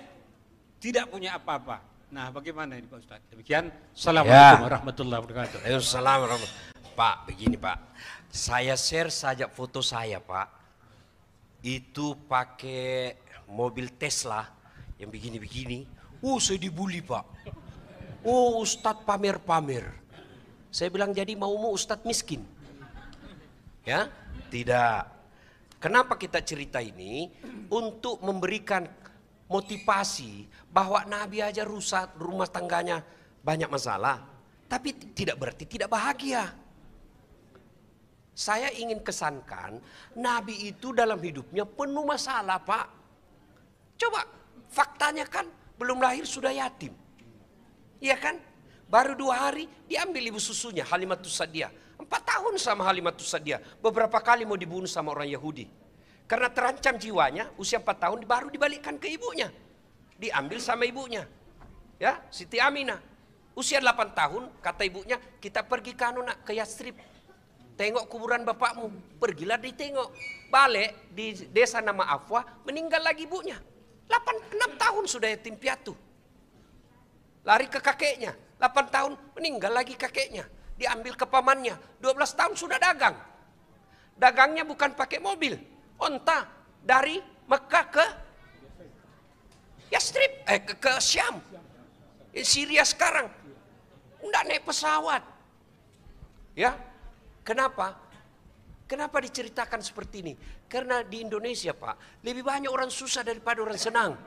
tidak punya apa-apa? Nah, bagaimana ini Pak Ustaz? Demikian. Assalamualaikum warahmatullahi wabarakatuh. Waalaikumsalam. Pak, begini Pak, saya share saja foto saya Pak. Itu pakai mobil Tesla yang begini-begini. Saya dibully Pak. Ustadz pamer-pamer. Saya bilang, jadi maumu Ustadz miskin? Ya, tidak. Kenapa kita cerita ini? Untuk memberikan motivasi bahwa Nabi aja rusak, rumah tangganya banyak masalah. Tapi tidak berarti tidak bahagia. Saya ingin kesankan, Nabi itu dalam hidupnya penuh masalah, Pak. Coba, faktanya kan belum lahir sudah yatim. Iya kan? Baru 2 hari diambil ibu susunya, Halimatus Sa'diyah. 4 tahun sama Halimatus Sa'diyah. Beberapa kali mau dibunuh sama orang Yahudi. Karena terancam jiwanya, usia 4 tahun baru dibalikkan ke ibunya. Diambil sama ibunya. Ya, Siti Aminah. Usia 8 tahun, kata ibunya, kita pergi ke nak, ke Yastrib. Tengok kuburan bapakmu. Pergilah ditengok. Balik di desa nama Afwah, meninggal lagi ibunya. 6 tahun sudah yatim piatu. Lari ke kakeknya. 8 tahun meninggal lagi kakeknya. Diambil ke pamannya. 12 tahun sudah dagang. Dagangnya bukan pakai mobil. Onta dari Mekah ke Yastrib. Ke Syam. Syria sekarang. Nggak naik pesawat. Ya. Kenapa? Kenapa diceritakan seperti ini? Karena di Indonesia, Pak, lebih banyak orang susah daripada orang senang.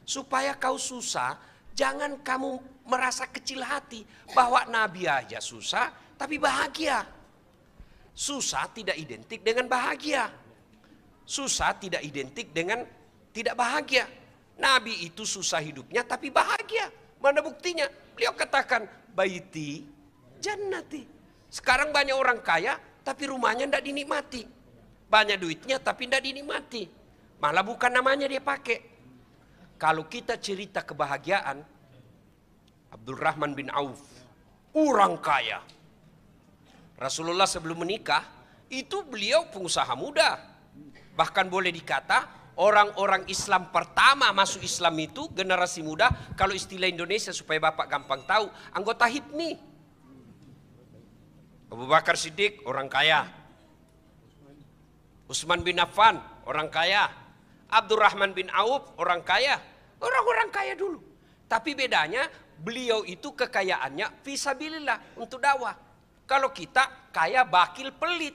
Supaya kau susah, jangan kamu merasa kecil hati bahwa Nabi aja susah tapi bahagia. Susah tidak identik dengan bahagia. Susah tidak identik dengan tidak bahagia. Nabi itu susah hidupnya tapi bahagia. Mana buktinya? Beliau katakan, baiti jannati. Sekarang banyak orang kaya tapi rumahnya tidak dinikmati. Banyak duitnya tapi tidak dinikmati. Malah bukan namanya dia pakai. Kalau kita cerita kebahagiaan, Abdurrahman bin Auf, orang kaya. Rasulullah sebelum menikah, itu beliau pengusaha muda. Bahkan boleh dikata, orang-orang Islam pertama masuk Islam itu, generasi muda, kalau istilah Indonesia supaya Bapak gampang tahu, anggota HIPMI. Abu Bakar Siddiq, orang kaya. Utsman bin Affan, orang kaya. Abdurrahman bin Auf, orang kaya. Orang-orang kaya dulu. Tapi bedanya, beliau itu kekayaannya fisabilillah untuk dakwah. Kalau kita kaya bakil pelit.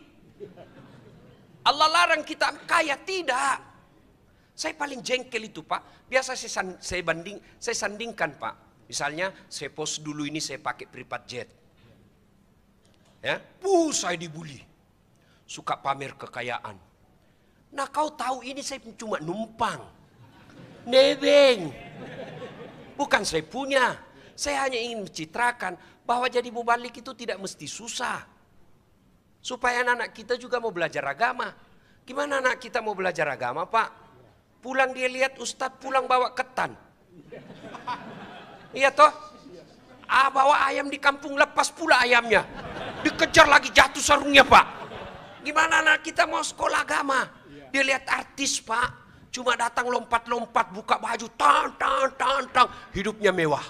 Allah larang kita kaya, tidak. Saya paling jengkel itu, Pak. Biasa saya sandingkan, Pak. Misalnya saya post dulu ini saya pakai private jet. Ya, saya dibully. Suka pamer kekayaan. Nah, kau tahu ini saya cuma numpang. Nebeng. Bukan saya punya. Saya hanya ingin mencitrakan bahwa jadi mubalik itu tidak mesti susah. Supaya anak-anak kita juga mau belajar agama. Gimana anak kita mau belajar agama, Pak? Pulang dia lihat Ustadz pulang bawa ketan. Iya toh? Bawa ayam di kampung, lepas pula ayamnya. Dikejar lagi, jatuh sarungnya, Pak. Gimana anak kita mau sekolah agama? Dia lihat artis, Pak. Cuma datang lompat-lompat, buka baju, tang. Hidupnya mewah.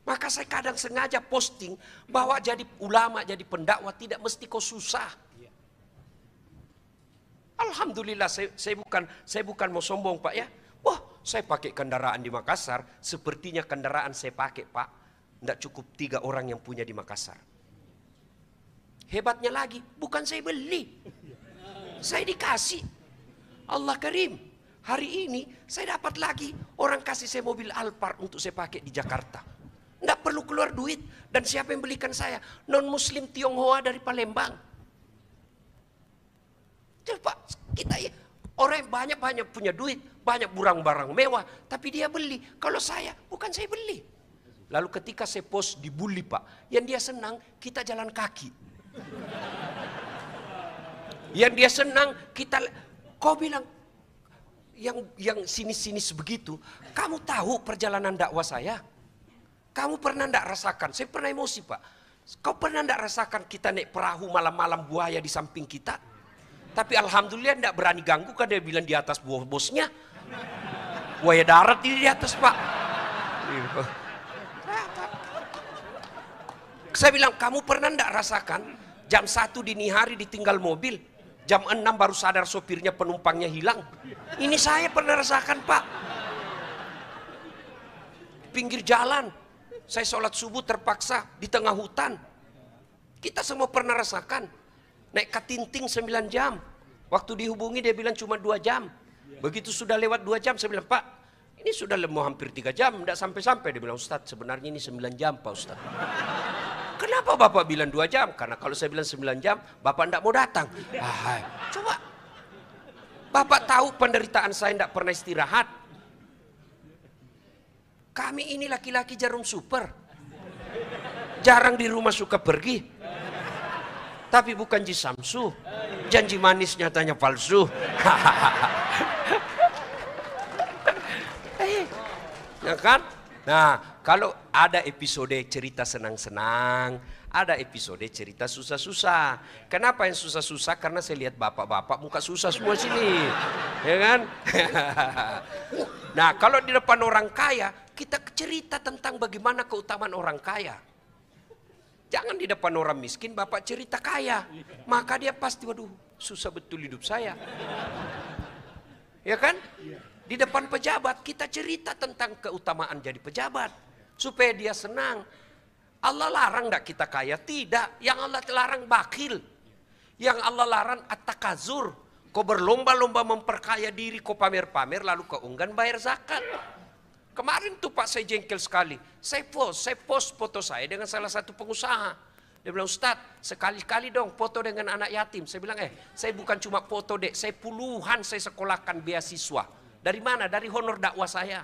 Maka saya kadang sengaja posting bahwa jadi ulama, jadi pendakwah tidak mesti kau susah. Alhamdulillah, saya bukan mau sombong, Pak, ya. Wah, saya pakai kendaraan di Makassar, sepertinya kendaraan saya pakai, Pak. Tidak cukup 3 orang yang punya di Makassar. Hebatnya lagi, bukan saya beli. Saya dikasih. Allah Karim. Hari ini saya dapat lagi orang kasih saya mobil Alphard untuk saya pakai di Jakarta. Tidak perlu keluar duit. Dan siapa yang belikan saya? Non-muslim Tionghoa dari Palembang. Coba kita ya, orang yang banyak punya duit, banyak barang-barang mewah, tapi dia beli. Kalau saya, bukan saya beli. Lalu ketika saya post dibully, Pak, yang dia senang kita jalan kaki. Yang dia senang kita, kau bilang yang sinis-sinis begitu, kamu tahu perjalanan dakwah saya? Kamu pernah enggak rasakan? Saya pernah emosi, Pak. Kau pernah enggak rasakan kita naik perahu malam-malam buaya di samping kita? Tapi alhamdulillah enggak berani ganggu, kan dia bilang di atas bosnya. Buaya darat di atas, Pak. Saya bilang, kamu pernah enggak rasakan jam 1 dini hari ditinggal mobil, jam 6 baru sadar sopirnya penumpangnya hilang? Ini saya pernah rasakan, Pak. Pinggir jalan, Saya sholat subuh terpaksa di tengah hutan. Kita semua pernah rasakan. Naik katinting 9 jam. Waktu dihubungi dia bilang cuma 2 jam. Begitu sudah lewat 2 jam, saya bilang, Pak, ini sudah mau hampir 3 jam, tidak sampai-sampai. Dia bilang, Ustadz, sebenarnya ini 9 jam, Pak Ustadz. Kenapa Bapak bilang 2 jam? Karena kalau saya bilang 9 jam, Bapak tidak mau datang. Coba. Bapak tahu penderitaan saya tidak pernah istirahat. Kami ini laki-laki jarum super. Jarang di rumah suka pergi. Tapi bukan Ji Samsu. Janji manis nyatanya palsu. Ya kan? Nah, kalau ada episode cerita senang-senang, ada episode cerita susah-susah. Kenapa yang susah-susah? Karena saya lihat bapak-bapak muka susah semua sini. Ya kan? Nah, kalau di depan orang kaya, kita cerita tentang bagaimana keutamaan orang kaya. Jangan di depan orang miskin, bapak cerita kaya. Maka dia pasti, waduh, susah betul hidup saya. Ya kan? Di depan pejabat, kita cerita tentang keutamaan jadi pejabat. Supaya dia senang. Allah larang enggak kita kaya? Tidak. Yang Allah larang bakhil. Yang Allah larang at-takazur. Kau berlomba-lomba memperkaya diri, kau pamer-pamer, lalu kau enggan bayar zakat. Kemarin tuh Pak saya jengkel sekali. Saya post foto saya dengan salah satu pengusaha. Dia bilang, Ustadz, sekali-kali dong foto dengan anak yatim. Saya bilang, saya bukan cuma foto dek, saya puluhan saya sekolahkan beasiswa. Dari mana? Dari honor dakwah saya.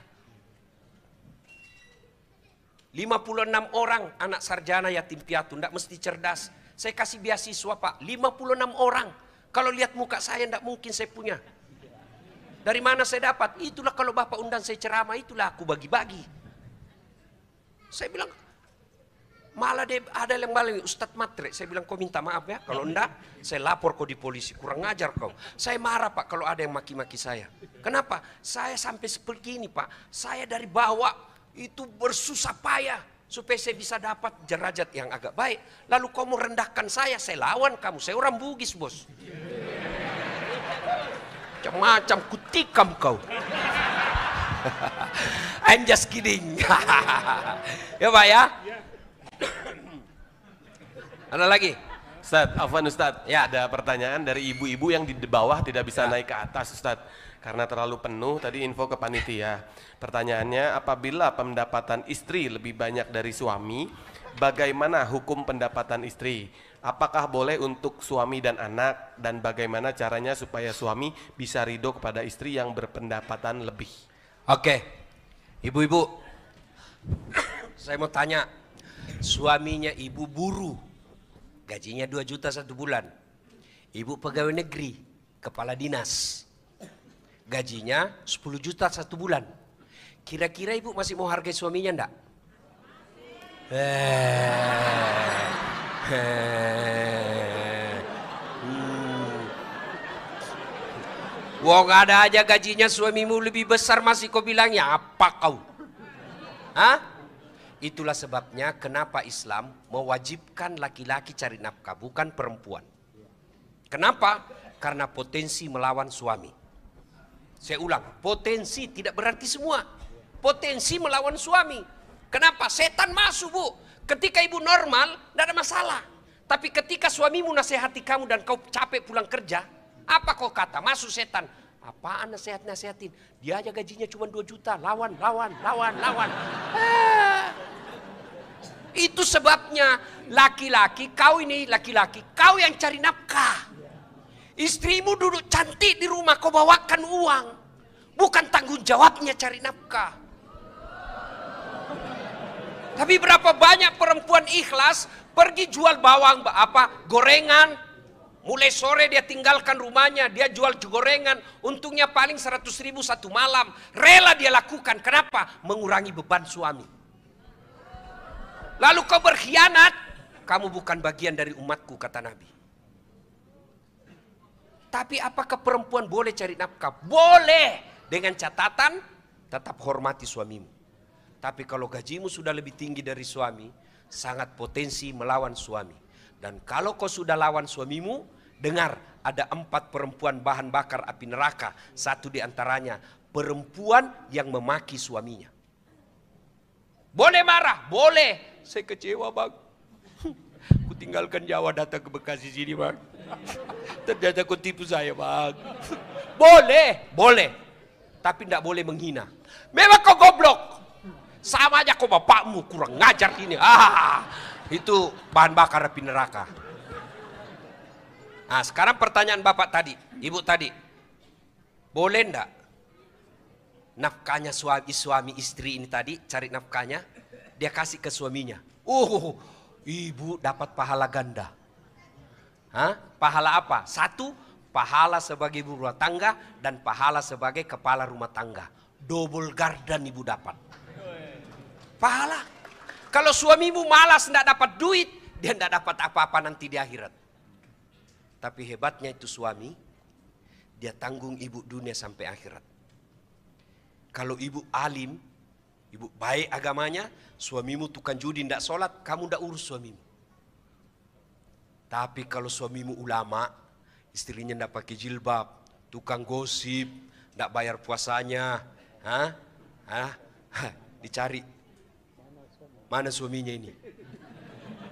56 orang anak sarjana yatim piatu, tidak mesti cerdas. Saya kasih beasiswa Pak, 56 orang. Kalau lihat muka saya tidak mungkin saya punya. Dari mana saya dapat? Itulah kalau Bapak undang saya ceramah, itulah aku bagi-bagi. Saya bilang, malah ada yang balik, Ustadz Matre. Saya bilang, kau minta maaf ya. Kalau enggak, saya lapor kau di polisi. Kurang ngajar kau. Saya marah Pak kalau ada yang maki-maki saya. Kenapa? Saya sampai seperti ini Pak. Saya dari bawah itu bersusah payah. Supaya saya bisa dapat derajat yang agak baik. Lalu kau mau rendahkan saya lawan kamu. Saya orang Bugis bos. Macam-macam kutikam kau. I'm just kidding. Ya Pak ya. Ada lagi? Ustadz, Afwan Ustadz, ya. Ada pertanyaan dari ibu-ibu yang di bawah tidak bisa naik ke atas Ustadz. Karena terlalu penuh, tadi info ke panitia. Pertanyaannya, apabila pendapatan istri lebih banyak dari suami, bagaimana hukum pendapatan istri? Apakah boleh untuk suami dan anak, dan bagaimana caranya supaya suami bisa ridho kepada istri yang berpendapatan lebih? Oke, ibu-ibu, saya mau tanya, suaminya ibu buruh, gajinya 2 juta 1 bulan. Ibu pegawai negeri, kepala dinas, gajinya 10 juta 1 bulan. Kira-kira ibu masih mau hargai suaminya enggak? Wong ada aja gajinya suamimu lebih besar masih kau bilangnya apa kau? Hah? Itulah sebabnya kenapa Islam mewajibkan laki-laki cari nafkah, bukan perempuan. Kenapa? Karena potensi melawan suami. Saya ulang, potensi tidak berarti semua. Potensi melawan suami. Kenapa? Setan masuk bu. Ketika ibu normal, tidak ada masalah. Tapi ketika suamimu nasihati kamu dan kau capek pulang kerja, apa kau kata? Masuk setan. Apaan nasihatin? Dia aja gajinya cuma 2 juta. Lawan. Itu sebabnya laki-laki, kau ini laki-laki, kau yang cari nafkah. Istrimu duduk cantik di rumah, kau bawakan uang. Bukan tanggung jawabnya cari nafkah. Tapi berapa banyak perempuan ikhlas pergi jual bawang, gorengan. Mulai sore dia tinggalkan rumahnya, dia jual gorengan. Untungnya paling 100.000 1 malam. Rela dia lakukan. Kenapa? Mengurangi beban suami. Lalu kau berkhianat, kamu bukan bagian dari umatku, kata Nabi. Tapi apakah perempuan boleh cari nafkah? Boleh. Dengan catatan, tetap hormati suamimu. Tapi kalau gajimu sudah lebih tinggi dari suami, sangat potensi melawan suami. Dan kalau kau sudah lawan suamimu, dengar, ada 4 perempuan bahan bakar api neraka. 1 di antaranya perempuan yang memaki suaminya. Boleh marah? Boleh. Saya kecewa bang. Ku tinggalkan Jawa datang ke Bekasi sini bang. Ternyata kau tipu saya bang. Boleh, boleh. Tapi tidak boleh menghina. Memang kau goblok. Sama aja kau bapakmu kurang ngajar ini. Itu bahan bakar api neraka. Nah sekarang pertanyaan bapak tadi, ibu tadi. Boleh ndak nafkahnya suami istri ini tadi, cari nafkahnya, dia kasih ke suaminya. Ibu dapat pahala ganda. Pahala apa? Satu, pahala sebagai ibu rumah tangga dan pahala sebagai kepala rumah tangga. Double gardan ibu dapat. Pahala. Kalau suamimu malas tidak dapat duit, dia tidak dapat apa-apa nanti di akhirat. Tapi hebatnya itu suami, dia tanggung ibu dunia sampai akhirat. Kalau ibu alim, ibu baik agamanya, suamimu tukang judi, tidak sholat, kamu tidak urus suamimu. Tapi kalau suamimu ulama, istrinya tidak pakai jilbab, tukang gosip, tidak bayar puasanya, dicari. Mana suaminya ini?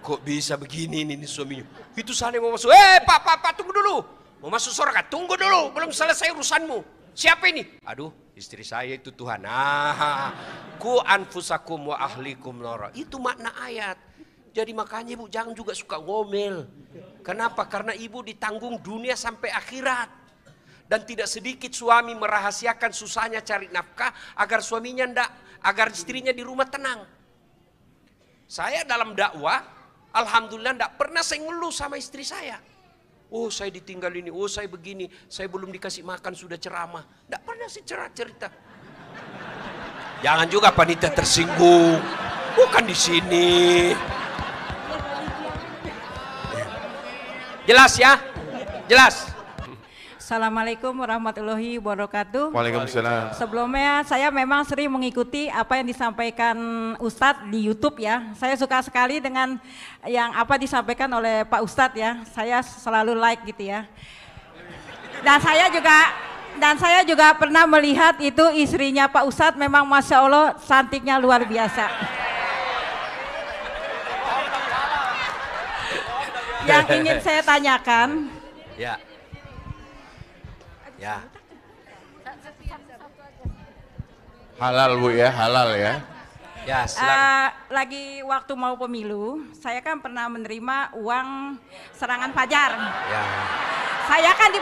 Kok bisa begini ini suaminya? Itu sana mau masuk, pak, tunggu dulu. Mau masuk surga, tunggu dulu, belum selesai urusanmu. Siapa ini? Aduh, istri saya itu Tuhan. Ku anfusakum wa ahlikum nara. Itu makna ayat. Jadi makanya ibu jangan juga suka ngomel. Kenapa? Karena ibu ditanggung dunia sampai akhirat. Dan tidak sedikit suami merahasiakan susahnya cari nafkah agar suaminya agar istrinya di rumah tenang. Saya dalam dakwah, alhamdulillah tidak pernah saya ngeluh sama istri saya. Oh saya ditinggal ini, oh saya begini, saya belum dikasih makan sudah ceramah. Tidak pernah saya cerita. Jangan juga panitia tersinggung. Bukan di sini. Jelas ya? Jelas. Assalamualaikum warahmatullahi wabarakatuh. Waalaikumsalam. Sebelumnya saya memang sering mengikuti apa yang disampaikan Ustadz di YouTube ya. Saya suka sekali dengan yang apa disampaikan oleh Pak Ustadz ya. Saya selalu like gitu ya. Dan saya juga pernah melihat itu istrinya Pak Ustadz memang Masya Allah cantiknya luar biasa. Yang ingin saya tanyakan. Ya. Ya. Halal Bu ya, halal ya. Ya, silakan. Lagi waktu mau pemilu, saya kan pernah menerima uang serangan fajar. Ya. Saya kan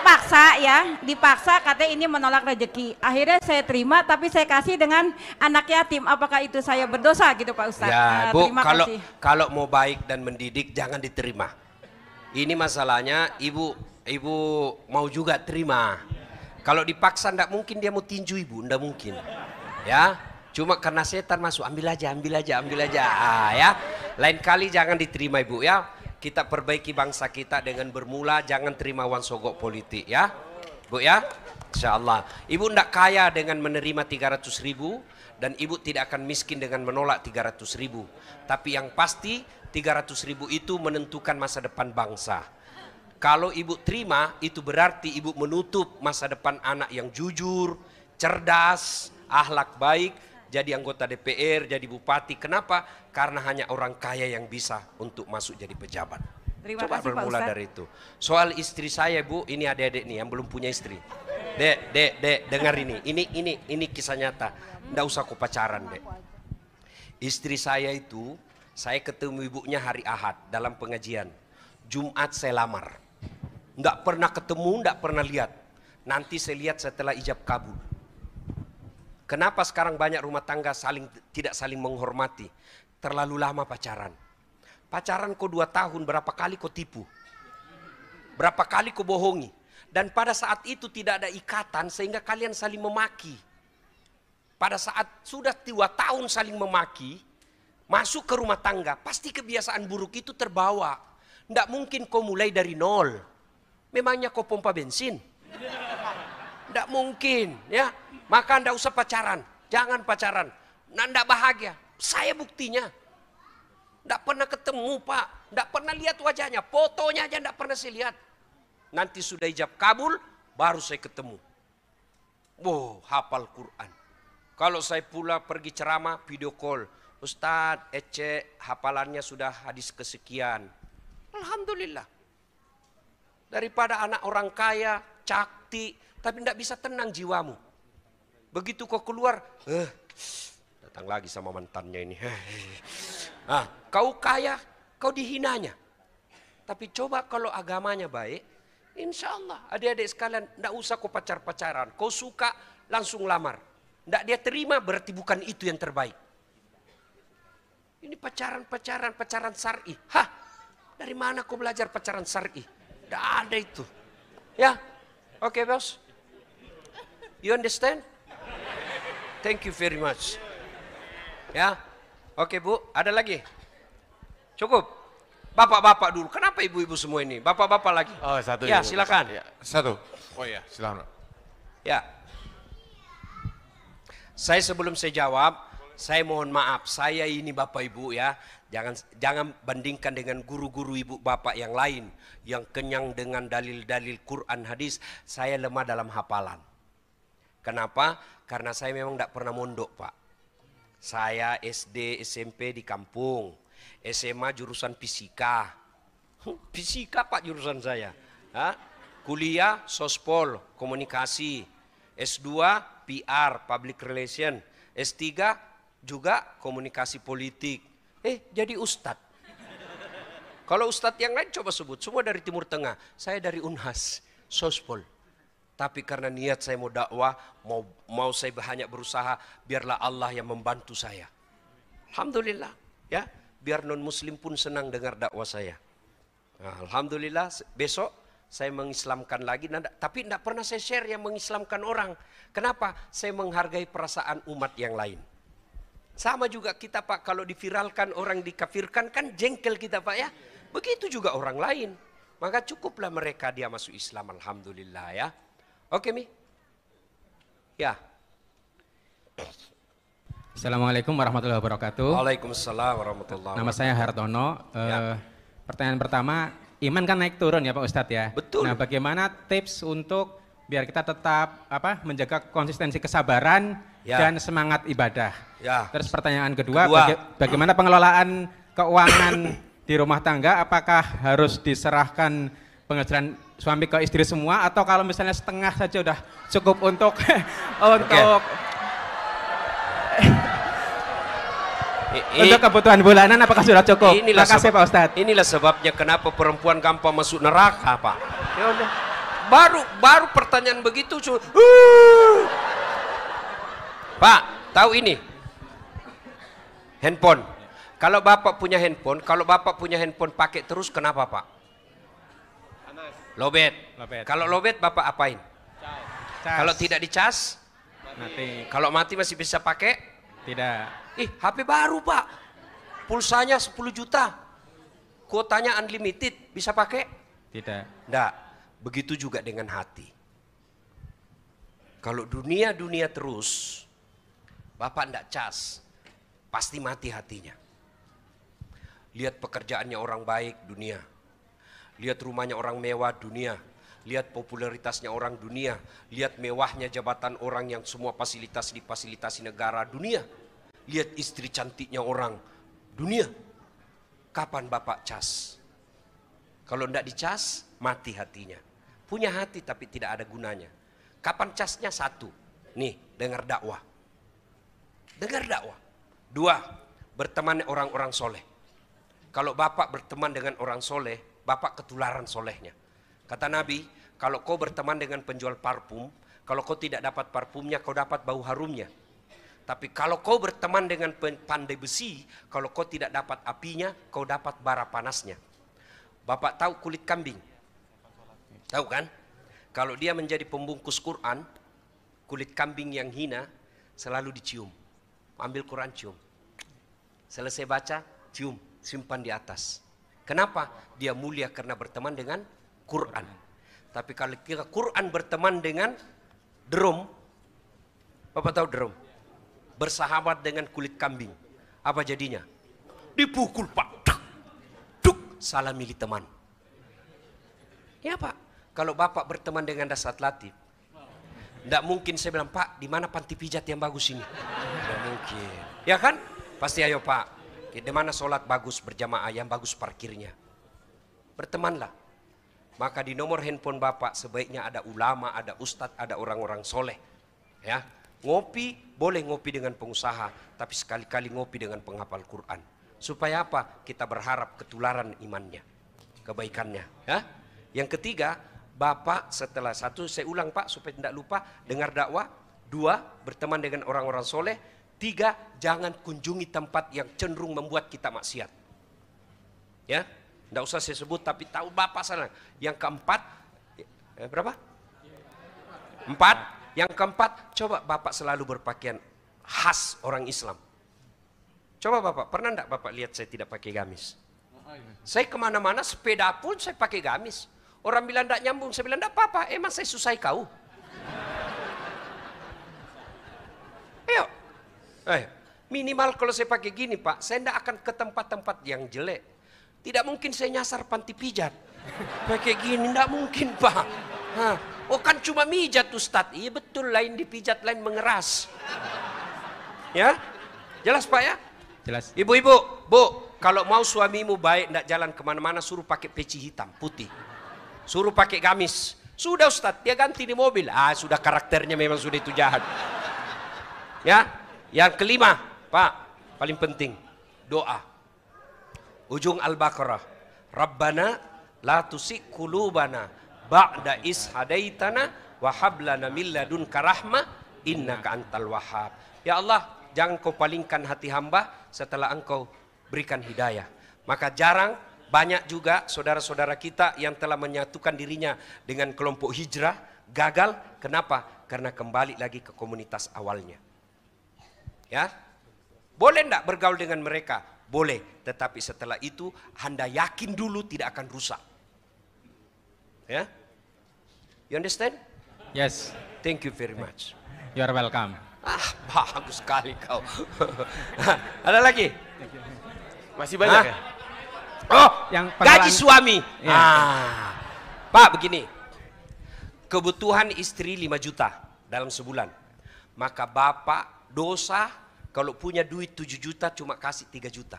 dipaksa katanya ini menolak rezeki. Akhirnya saya terima, tapi saya kasih dengan anak yatim. Apakah itu saya berdosa gitu Pak Ustadz? Ya, Bu, terima kasih. kalau mau baik dan mendidik jangan diterima. Ini masalahnya ibu mau juga terima. Kalau dipaksa ndak mungkin dia mau tinju ibu, ndak mungkin. Ya, cuma karena setan masuk, ambil aja. Ya, lain kali jangan diterima ibu ya. Kita perbaiki bangsa kita dengan bermula, jangan terima uang sogok politik ya, Bu ya. Insya Allah. Ibu ndak kaya dengan menerima 300.000 dan ibu tidak akan miskin dengan menolak 300.000. Tapi yang pasti 300.000 itu menentukan masa depan bangsa. Kalau ibu terima, itu berarti ibu menutup masa depan anak yang jujur, cerdas, akhlak baik, jadi anggota DPR, jadi bupati. Kenapa? Karena hanya orang kaya yang bisa untuk masuk jadi pejabat. Terima Coba kasih, bermula Pak Ustadz. dari itu. Soal istri saya Bu, ini adik-adik nih yang belum punya istri. Dek, dengar ini. Ini kisah nyata. Nggak usah kau pacaran, Dek. Istri saya itu, saya ketemu ibunya hari Ahad dalam pengajian. Jumat saya lamar. Nggak pernah ketemu, nggak pernah lihat. Nanti saya lihat setelah ijab kabul. Kenapa sekarang banyak rumah tangga tidak saling menghormati? Terlalu lama pacaran. Pacaran kau 2 tahun, berapa kali kau tipu? Berapa kali kau bohongi? Dan pada saat itu tidak ada ikatan sehingga kalian saling memaki. Pada saat sudah 2 tahun saling memaki, masuk ke rumah tangga, pasti kebiasaan buruk itu terbawa. Nggak mungkin kau mulai dari nol. Memangnya kau pompa bensin? Nggak mungkin ya. Maka nggak usah pacaran. Jangan pacaran. Nggak bahagia. Saya buktinya. Nggak pernah ketemu Pak. Nggak pernah lihat wajahnya. Fotonya aja nggak pernah saya lihat. Nanti sudah ijab kabul, baru saya ketemu. Wow, hafal Quran. Kalau saya pula pergi ceramah, video call. Ustadz, Ece hafalannya sudah hadis kesekian. Alhamdulillah. Daripada anak orang kaya, cakti, tapi tidak bisa tenang jiwamu. Begitu kau keluar, datang lagi sama mantannya ini. Kau kaya, kau dihinanya. Tapi coba kalau agamanya baik, insya Allah adik-adik sekalian, tidak usah kau pacar-pacaran. Kau suka, langsung lamar. Tidak dia terima, berarti bukan itu yang terbaik. Ini pacaran syar'i. Dari mana kau belajar pacaran syar'i? Tidak ada itu. Ya, oke bos. You understand? Thank you very much. Ya, oke Bu, ada lagi? Cukup? Bapak-bapak dulu, kenapa ibu-ibu semua ini? Bapak-bapak lagi? Oh satu. Ya, silakan. Ya, satu. Oh iya, silakan. Ya. Saya sebelum saya jawab, saya mohon maaf, saya ini Bapak Ibu ya, jangan bandingkan dengan guru-guru ibu bapak yang lain yang kenyang dengan dalil-dalil Quran hadis. Saya lemah dalam hafalan. Kenapa? Karena saya memang tidak pernah mondok Pak. Saya SD, SMP di kampung, SMA jurusan fisika. Fisika Pak jurusan saya. Kuliah sospol, komunikasi. S2 PR, public relation. S3 juga komunikasi politik. Jadi ustadz. Kalau ustadz yang lain coba sebut, semua dari Timur Tengah. Saya dari Unhas, sospol. Tapi karena niat saya mau dakwah, mau saya banyak berusaha, biarlah Allah yang membantu saya. Alhamdulillah, ya. Biar non muslim pun senang dengar dakwah saya. Nah, alhamdulillah, besok saya mengislamkan lagi, tapi tidak pernah saya share yang mengislamkan orang. Kenapa? Saya menghargai perasaan umat yang lain. Sama juga kita Pak, kalau diviralkan orang dikafirkan kan jengkel kita Pak ya. Begitu juga orang lain. Maka cukuplah mereka dia masuk Islam, alhamdulillah ya. Oke Mi? Ya. Assalamualaikum warahmatullahi wabarakatuh. Waalaikumsalam warahmatullahi wabarakatuh. Nama saya Hartono. Pertanyaan pertama, iman kan naik turun ya Pak Ustadz ya. Betul. Nah, bagaimana tips untuk biar kita tetap menjaga konsistensi kesabaran dan semangat ibadah? Ya. Terus pertanyaan kedua, bagaimana pengelolaan keuangan di rumah tangga? Apakah harus diserahkan penghasilan suami ke istri semua, atau kalau misalnya setengah saja udah cukup untuk untuk kebutuhan bulanan, apakah sudah cukup? Terima kasih Pak Ustadz. Inilah sebabnya kenapa perempuan gampang masuk neraka Pak. Ya udah. Baru pertanyaan begitu Pak, tahu ini? Handphone. Kalau Bapak punya handphone pakai terus kenapa Pak? Lobet. Kalau lobet Bapak apain? Kalau tidak dicas? Mati. Kalau mati masih bisa pakai? Tidak. HP baru Pak. Pulsanya 10 juta. Kuotanya unlimited, bisa pakai? Tidak. Enggak. Begitu juga dengan hati. Kalau dunia terus, Bapak enggak cas, pasti mati hatinya. Lihat pekerjaannya orang baik, dunia. Lihat rumahnya orang mewah, dunia. Lihat popularitasnya orang, dunia. Lihat mewahnya jabatan orang yang semua fasilitas difasilitasi negara, dunia. Lihat istri cantiknya orang, dunia. Kapan Bapak cas? Kalau tidak dicas, mati hatinya. Punya hati tapi tidak ada gunanya. Kapan casnya? Satu, nih dengar dakwah. Dengar dakwah. Dua, berteman orang-orang soleh. Kalau Bapak berteman dengan orang soleh, Bapak ketularan solehnya. Kata Nabi, kalau kau berteman dengan penjual parfum, kalau kau tidak dapat parfumnya, kau dapat bau harumnya. Tapi kalau kau berteman dengan pandai besi, kalau kau tidak dapat apinya, kau dapat bara panasnya. Bapak tahu kulit kambing? Tahu kan? Kalau dia menjadi pembungkus Quran, kulit kambing yang hina selalu dicium. Ambil Quran, cium. Selesai baca, cium, simpan di atas. Kenapa? Dia mulia karena berteman dengan Quran. Tapi kalau Quran berteman dengan drum, Bapak tahu drum? Bersahabat dengan kulit kambing. Apa jadinya? Dipukul Pak. Duk, salah milih teman. Ya Pak, kalau Bapak berteman dengan Dasat Latif, tidak mungkin saya bilang, Pak, di mana panti pijat yang bagus ini? Tidak mungkin. Ya kan? Pasti ayo Pak. Di mana sholat bagus berjamaah, yang bagus parkirnya. Bertemanlah. Maka di nomor handphone Bapak sebaiknya ada ulama, ada ustadz, ada orang-orang soleh. Ya, ngopi boleh ngopi dengan pengusaha, tapi sekali-kali ngopi dengan penghafal Quran. Supaya apa? Kita berharap ketularan imannya, kebaikannya. Ya. Yang ketiga, Bapak setelah satu, saya ulang Pak supaya tidak lupa, dengar dakwah. Dua, berteman dengan orang-orang soleh. Tiga, jangan kunjungi tempat yang cenderung membuat kita maksiat. Ya, tidak usah saya sebut tapi tahu Bapak sana. Yang keempat, berapa? 4. Yang keempat, coba Bapak selalu berpakaian khas orang Islam. Coba Bapak, pernah enggak Bapak lihat saya tidak pakai gamis? Saya kemana-mana sepeda pun saya pakai gamis. Orang bilang enggak nyambung, saya bilang enggak apa-apa, emang saya susah kau. Ayo, minimal kalau saya pakai gini Pak, saya enggak akan ke tempat-tempat yang jelek. Tidak mungkin saya nyasar panti pijat. Pakai gini enggak mungkin Pak. Oh kan cuma mijat Ustadz. Iya betul, lain dipijat, lain mengeras. Ya, jelas Pak ya? Jelas. Ibu-ibu, Bu, kalau mau suamimu baik, enggak jalan kemana-mana, suruh pakai peci hitam, putih. Suruh pakai gamis. Sudah Ustadz, dia ganti di mobil. Sudah karakternya memang sudah itu jahat. Ya, yang kelima, Pak, paling penting, doa. Ujung Al-Baqarah. Rabbana la tusik qulubana ba'da is hadaitana wa hab lana min ladunka rahmah innaka antal wahhab. Ya Allah, jangan kau palingkan hati hamba setelah engkau berikan hidayah. Maka jarang banyak juga saudara-saudara kita yang telah menyatukan dirinya dengan kelompok hijrah gagal. Kenapa? Karena kembali lagi ke komunitas awalnya. Ya, boleh enggak bergaul dengan mereka? Boleh, tetapi setelah itu Anda yakin dulu tidak akan rusak. Ya, you understand? Yes. Thank you very much. You are welcome. Bagus sekali kau. Ada lagi? Masih banyak ya? Oh, Yang gaji suami. Ya. Pak begini, kebutuhan istri 5 juta dalam sebulan. Maka Bapak dosa kalau punya duit 7 juta cuma kasih 3 juta.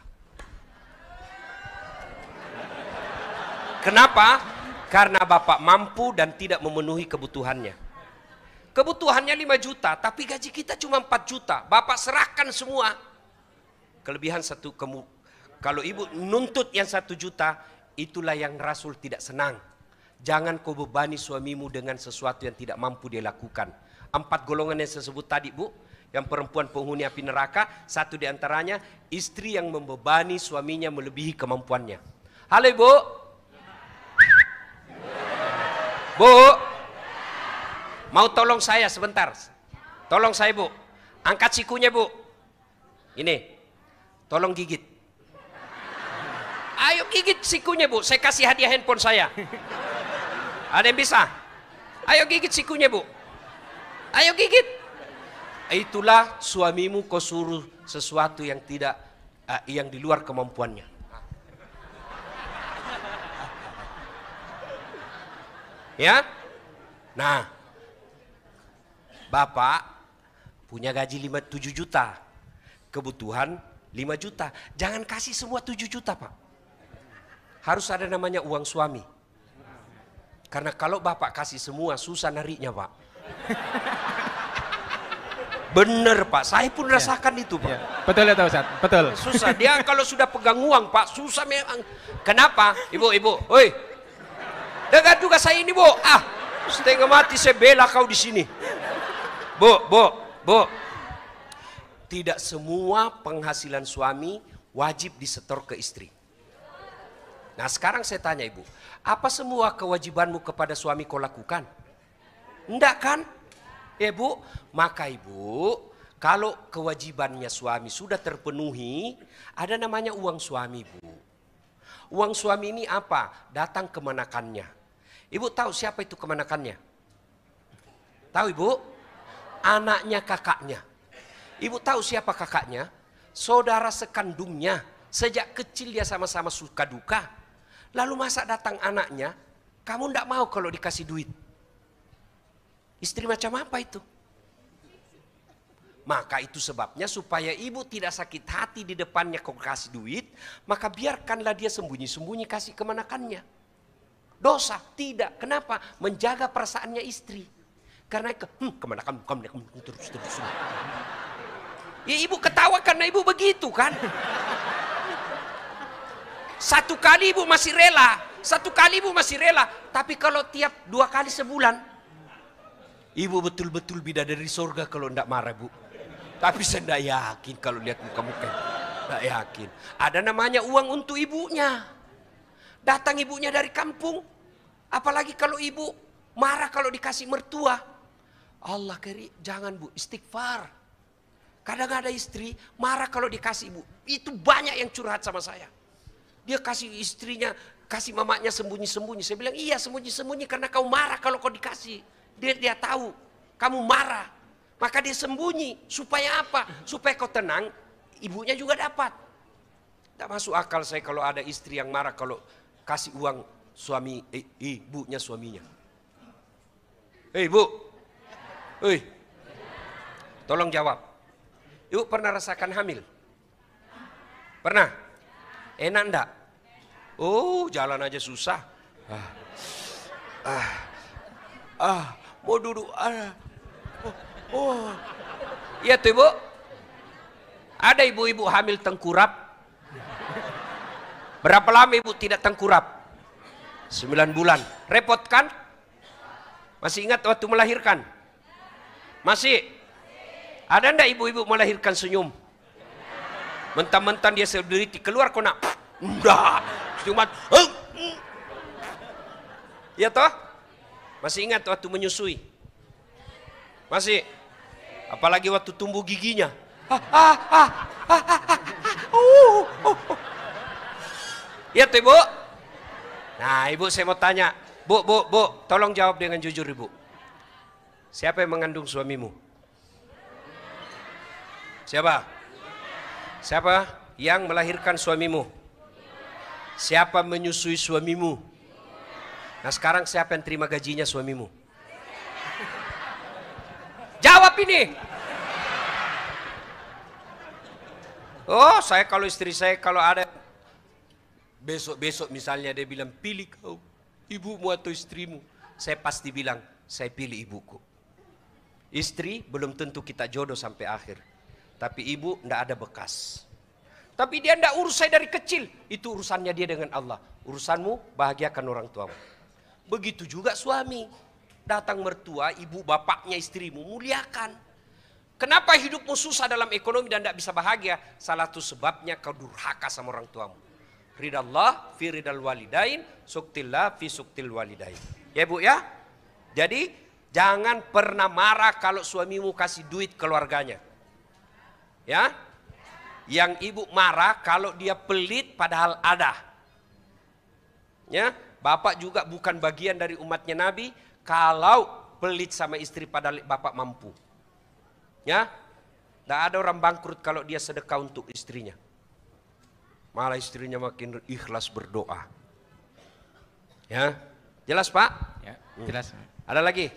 Kenapa? Karena Bapak mampu dan tidak memenuhi kebutuhannya. Kebutuhannya 5 juta, tapi gaji kita cuma 4 juta. Bapak serahkan semua. Kelebihan satu, kalau ibu nuntut yang 1 juta, itulah yang Rasul tidak senang. Jangan kau bebani suamimu dengan sesuatu yang tidak mampu dia lakukan. 4 golongan yang saya sebut tadi Bu, yang perempuan penghuni api neraka, satu diantaranya istri yang membebani suaminya melebihi kemampuannya. Halo Ibu. Bu, mau tolong saya sebentar. Tolong saya Bu, angkat sikunya Bu. Ini, tolong gigit. Ayo gigit sikunya Bu, saya kasih hadiah handphone saya. Ada yang bisa? Ayo gigit sikunya Bu. Ayo gigit. Itulah suamimu kau suruh sesuatu yang tidak yang di luar kemampuannya. Ya. Nah, Bapak punya gaji 7 juta. Kebutuhan 5 juta. Jangan kasih semua 7 juta, Pak. Harus ada namanya uang suami. Karena kalau Bapak kasih semua susah nariknya, Pak. Bener Pak, saya pun rasakan itu Pak. Ya. Betul ya Ustaz, betul. Susah, dia kalau sudah pegang uang Pak, susah memang. Kenapa? Ibu, oi, dengar juga saya ini Bu. Setengah mati saya bela kau di sini. Bu. Tidak semua penghasilan suami wajib disetor ke istri. Nah sekarang saya tanya Ibu, apa semua kewajibanmu kepada suami kau lakukan? Enggak kan? Bu, maka Ibu, kalau kewajibannya suami sudah terpenuhi, ada namanya uang suami Bu. Uang suami ini apa? Datang kemenakannya. Ibu tahu siapa itu kemenakannya? Tahu Ibu? Anaknya kakaknya. Ibu tahu siapa kakaknya? Saudara sekandungnya. Sejak kecil dia sama-sama suka duka. Lalu masa datang anaknya, kamu enggak mau kalau dikasih duit? Istri macam apa itu? Maka itu sebabnya supaya ibu tidak sakit hati di depannya kau kasih duit, maka biarkanlah dia sembunyi-sembunyi kasih kemanakannya. Dosa? Tidak. Kenapa? Menjaga perasaannya istri. Karena kemanakan terus. Ya ibu ketawa karena ibu begitu kan. Satu kali ibu masih rela, tapi kalau tiap 2 kali sebulan, ibu betul-betul bidadari surga kalau tidak marah bu. Tapi saya tidak yakin kalau lihat muka-muka. Tidak yakin. Ada namanya uang untuk ibunya. Datang ibunya dari kampung. Apalagi kalau ibu marah kalau dikasih mertua. Allah keri, jangan bu, istighfar. Kadang ada istri marah kalau dikasih ibu. Itu banyak yang curhat sama saya. Dia kasih istrinya, kasih mamanya sembunyi-sembunyi. Saya bilang iya sembunyi-sembunyi karena kau marah kalau kau dikasih. Dia tahu kamu marah. Maka dia sembunyi. Supaya apa? Supaya kau tenang, ibunya juga dapat. Tidak masuk akal saya kalau ada istri yang marah kalau kasih uang suami, ibunya suaminya. Bu, tolong jawab. Ibu pernah rasakan hamil? Pernah? Enak enggak? Oh, jalan aja susah. Mau duduk. Iya tuh ibu. Ada ibu-ibu hamil tengkurap. Berapa lama ibu tidak tengkurap? 9 bulan. Repot kan? Masih ingat waktu melahirkan? Masih? Ada enggak ibu-ibu melahirkan senyum? Mentang-mentang dia selebriti keluar kok nak. Enggak. Cuma ya toh? Masih ingat waktu menyusui? Masih? Apalagi waktu tumbuh giginya. Ya tuh ibu. Nah ibu saya mau tanya. Bu, tolong jawab dengan jujur ibu. Siapa yang mengandung suamimu? Siapa? Siapa yang melahirkan suamimu? Siapa menyusui suamimu? Nah sekarang siapa yang terima gajinya suamimu? Jawab ini. Oh saya kalau istri saya kalau ada besok misalnya dia bilang pilih kau ibumu atau istrimu. Saya pasti bilang saya pilih ibuku. Istri belum tentu kita jodoh sampai akhir. Tapi ibu tidak ada bekas. Tapi dia tidak urus saya dari kecil. Itu urusannya dia dengan Allah. Urusanmu bahagiakan orang tuamu. Begitu juga suami. Datang mertua, ibu bapaknya istrimu, muliakan. Kenapa hidupmu susah dalam ekonomi dan tidak bisa bahagia? Salah satu sebabnya kau durhaka sama orang tuamu. Ridallah fi ridal walidain, suktillah fi suktil walidain. Ya bu ya. Jadi jangan pernah marah kalau suamimu kasih duit keluarganya. Ya. Yang ibu marah kalau dia pelit padahal ada. Ya, bapak juga bukan bagian dari umatnya Nabi kalau pelit sama istri padahal bapak mampu. Ya. Tidak ada orang bangkrut kalau dia sedekah untuk istrinya. Malah istrinya makin ikhlas berdoa. Ya. Jelas Pak? Ya, jelas. Ada lagi?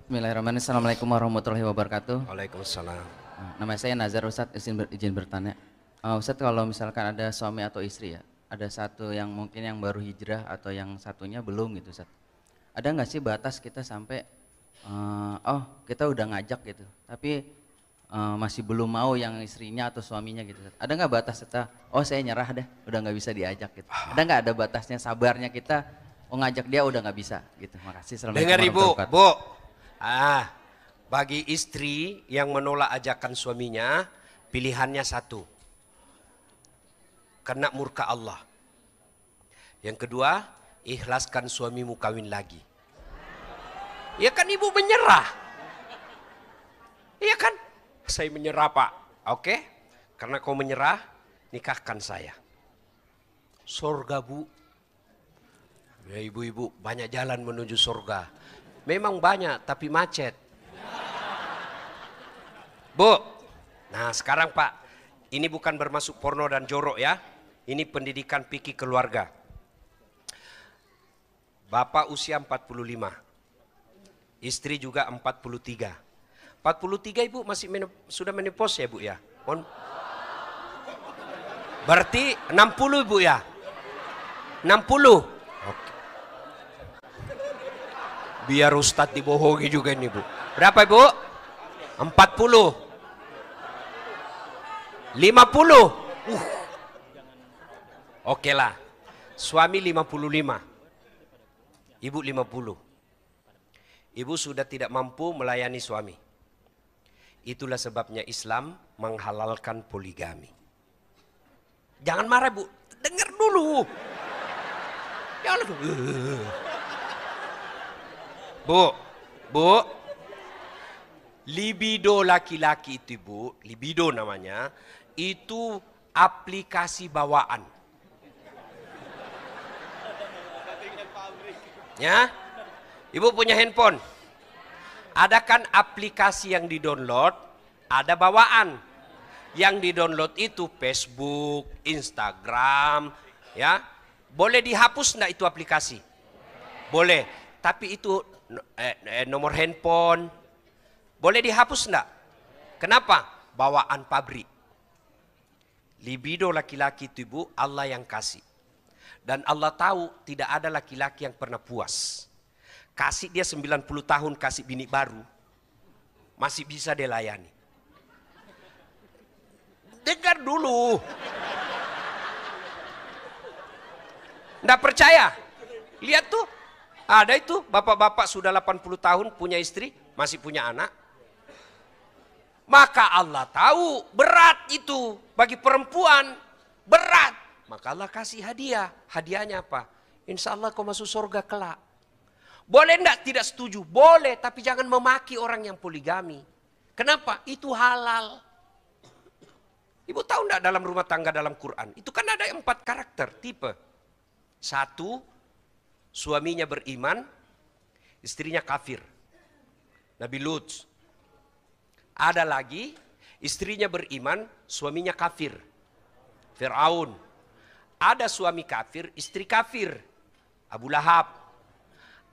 Bismillahirrahmanirrahim. Assalamualaikum warahmatullahi wabarakatuh. Waalaikumsalam. Nama saya Nazar Ustadz, izin bertanya. Ustadz kalau misalkan ada suami atau istri ya, ada satu yang mungkin yang baru hijrah atau yang satunya belum gitu Ustadz. Ada nggak sih batas kita sampai, kita udah ngajak gitu, tapi masih belum mau yang istrinya atau suaminya gitu Ustadz. Ada nggak batas kita, saya nyerah deh, udah nggak bisa diajak gitu. Ada nggak ada batasnya sabarnya kita, ngajak dia udah nggak bisa gitu. Makasih. Dengar ibu, bu. Bagi istri yang menolak ajakan suaminya, pilihannya satu. Kena murka Allah. Yang kedua, ikhlaskan suamimu kawin lagi. Ya kan ibu menyerah. Iya kan? Saya menyerah Pak. Oke? Karena kau menyerah, nikahkan saya. Surga bu. Ya ibu-ibu, banyak jalan menuju surga. Memang banyak, tapi macet. Bu, nah sekarang Pak, ini bukan bermasuk porno dan jorok ya. Ini pendidikan fikih keluarga. Bapak usia 45, istri juga 43. 43 Ibu masih sudah menopause ya Bu ya? Berarti 60 Ibu ya? 60? Oke. Biar Ustadz dibohongi juga ini Bu. Berapa Ibu? 40? 50? Oke lah. Suami 55. Ibu 50. Ibu sudah tidak mampu melayani suami. Itulah sebabnya Islam menghalalkan poligami. Jangan marah Bu, dengar dulu. Jangan dulu. Bu, libido laki-laki itu Bu, libido namanya, itu aplikasi bawaan. Ya, Ibu punya handphone, ada kan aplikasi yang di-download, ada bawaan. Yang di-download itu Facebook, Instagram, ya. Boleh dihapus enggak itu aplikasi? Boleh, tapi itu nomor handphone, boleh dihapus enggak? Kenapa? Bawaan pabrik. Libido laki-laki itu Ibu, Allah yang kasih. Dan Allah tahu tidak ada laki-laki yang pernah puas. Kasih dia 90 tahun kasih bini baru, masih bisa dia layani. Dengar dulu. Nggak percaya? Lihat tuh, ada itu bapak-bapak sudah 80 tahun punya istri, masih punya anak. Maka Allah tahu berat itu bagi perempuan, berat. Maka Allah kasih hadiah. Hadiahnya apa? Insya Allah kau masuk surga kelak. Boleh enggak tidak setuju? Boleh, tapi jangan memaki orang yang poligami. Kenapa? Itu halal. Ibu tahu enggak dalam rumah tangga dalam Quran? Itu kan ada 4 karakter, tipe. 1, suaminya beriman, istrinya kafir. Nabi Lut. Ada lagi, istrinya beriman, suaminya kafir. Fir'aun. Ada suami kafir, istri kafir. Abu Lahab.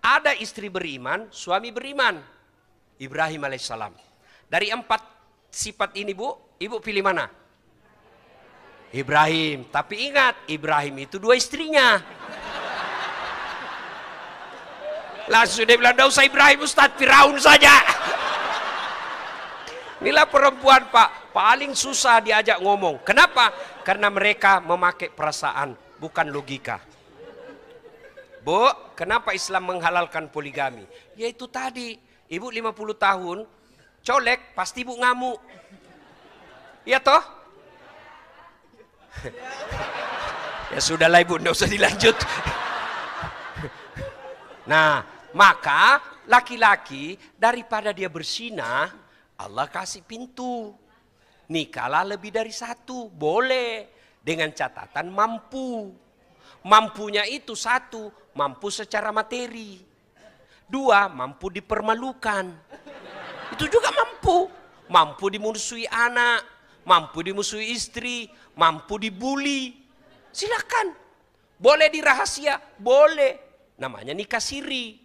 Ada istri beriman, suami beriman. Ibrahim alaihissalam. Dari 4 sifat ini Bu, Ibu pilih mana? Ibrahim. Tapi ingat, Ibrahim itu 2 istrinya. Langsung dia bilang, "Tidak usah Ibrahim Ustadz, Firaun saja." Inilah perempuan Pak, paling susah diajak ngomong. Kenapa? Karena mereka memakai perasaan, bukan logika. Bu, kenapa Islam menghalalkan poligami? Yaitu tadi, Ibu 50 tahun, colek, pasti Ibu ngamuk. Iya toh? Ya sudahlah Ibu, tidak usah dilanjut. Nah, maka laki-laki daripada dia bersinah, Allah kasih pintu. Nikahlah lebih dari 1, boleh. Dengan catatan mampu. Mampunya itu 1, mampu secara materi. 2, mampu dipermalukan. Itu juga mampu. Mampu dimusuhi anak, mampu dimusuhi istri, mampu dibully. Silakan. Boleh dirahasia, boleh. Namanya nikah siri.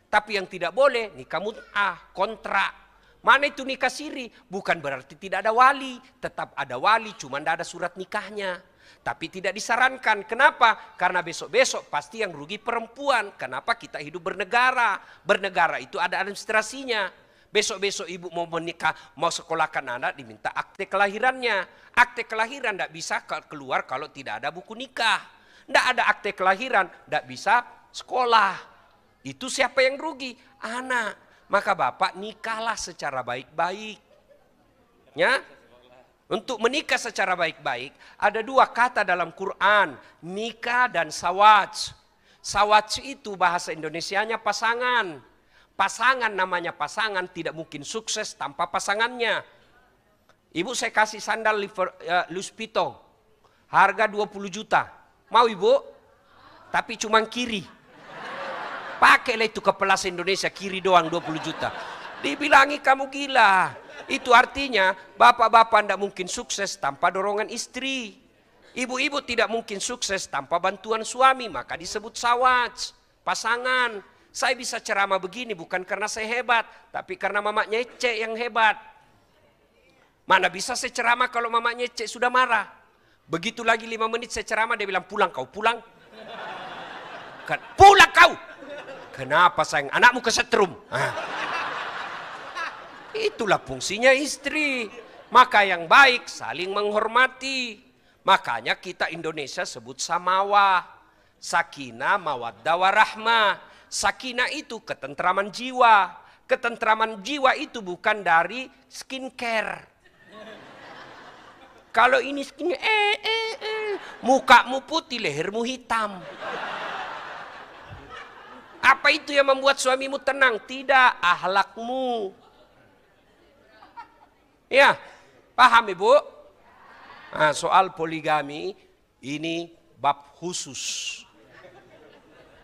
Tapi yang tidak boleh nikah mut'ah, kontrak. Mana itu nikah siri? Bukan berarti tidak ada wali. Tetap ada wali, cuma tidak ada surat nikahnya. Tapi tidak disarankan. Kenapa? Karena besok-besok pasti yang rugi perempuan. Kenapa kita hidup bernegara? Bernegara itu ada administrasinya. Besok-besok ibu mau menikah, mau sekolahkan anak, diminta akte kelahirannya. Akte kelahiran tidak bisa keluar kalau tidak ada buku nikah. Tidak ada akte kelahiran, tidak bisa sekolah. Itu siapa yang rugi? Anak. Maka bapak nikahlah secara baik-baik. Ya? Untuk menikah secara baik-baik, ada 2 kata dalam Quran, nikah dan sawaj. Sawaj itu bahasa Indonesianya pasangan. Pasangan namanya pasangan, tidak mungkin sukses tanpa pasangannya. Ibu saya kasih sandal Louis Vuitton, harga 20 juta. Mau Ibu? Tapi cuma kiri. Pakailah itu ke Plaza Indonesia, kiri doang 20 juta. Dibilangi kamu gila. Itu artinya bapak-bapak tidak mungkin sukses tanpa dorongan istri. Ibu-ibu tidak mungkin sukses tanpa bantuan suami. Maka disebut sawaj, pasangan. Saya bisa ceramah begini bukan karena saya hebat, tapi karena mamanya Ece yang hebat. Mana bisa saya ceramah kalau mamanya Ece sudah marah. Begitu lagi 5 menit saya ceramah, dia bilang pulang kau, pulang. Pulang kau. Kenapa sayang? Anakmu kesetrum. Itulah fungsinya istri. Maka yang baik saling menghormati. Makanya kita Indonesia sebut samawa. Sakinah, mawaddah, warahmah. Sakinah itu ketentraman jiwa. Ketentraman jiwa itu bukan dari skincare. Kalau ini skincare, mukamu putih, lehermu hitam. Apa itu yang membuat suamimu tenang? Tidak, akhlakmu. Ya, paham Ibu? Nah, soal poligami ini bab khusus.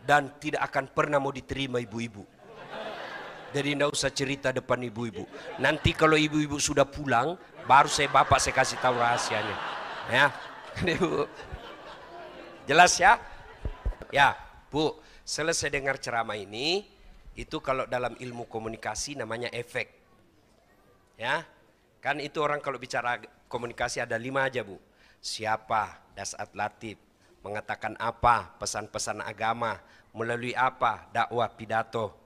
Dan tidak akan pernah mau diterima ibu-ibu. Jadi tidak usah cerita depan ibu-ibu. Nanti kalau ibu-ibu sudah pulang, baru bapak saya kasih tahu rahasianya. Ya, Bu. Jelas ya? Ya, Bu. Selesai dengar ceramah ini, itu kalau dalam ilmu komunikasi namanya efek. Ya, kan itu orang kalau bicara komunikasi ada 5 aja Bu. Siapa, dasat latif, mengatakan apa, pesan-pesan agama, melalui apa, dakwah, pidato.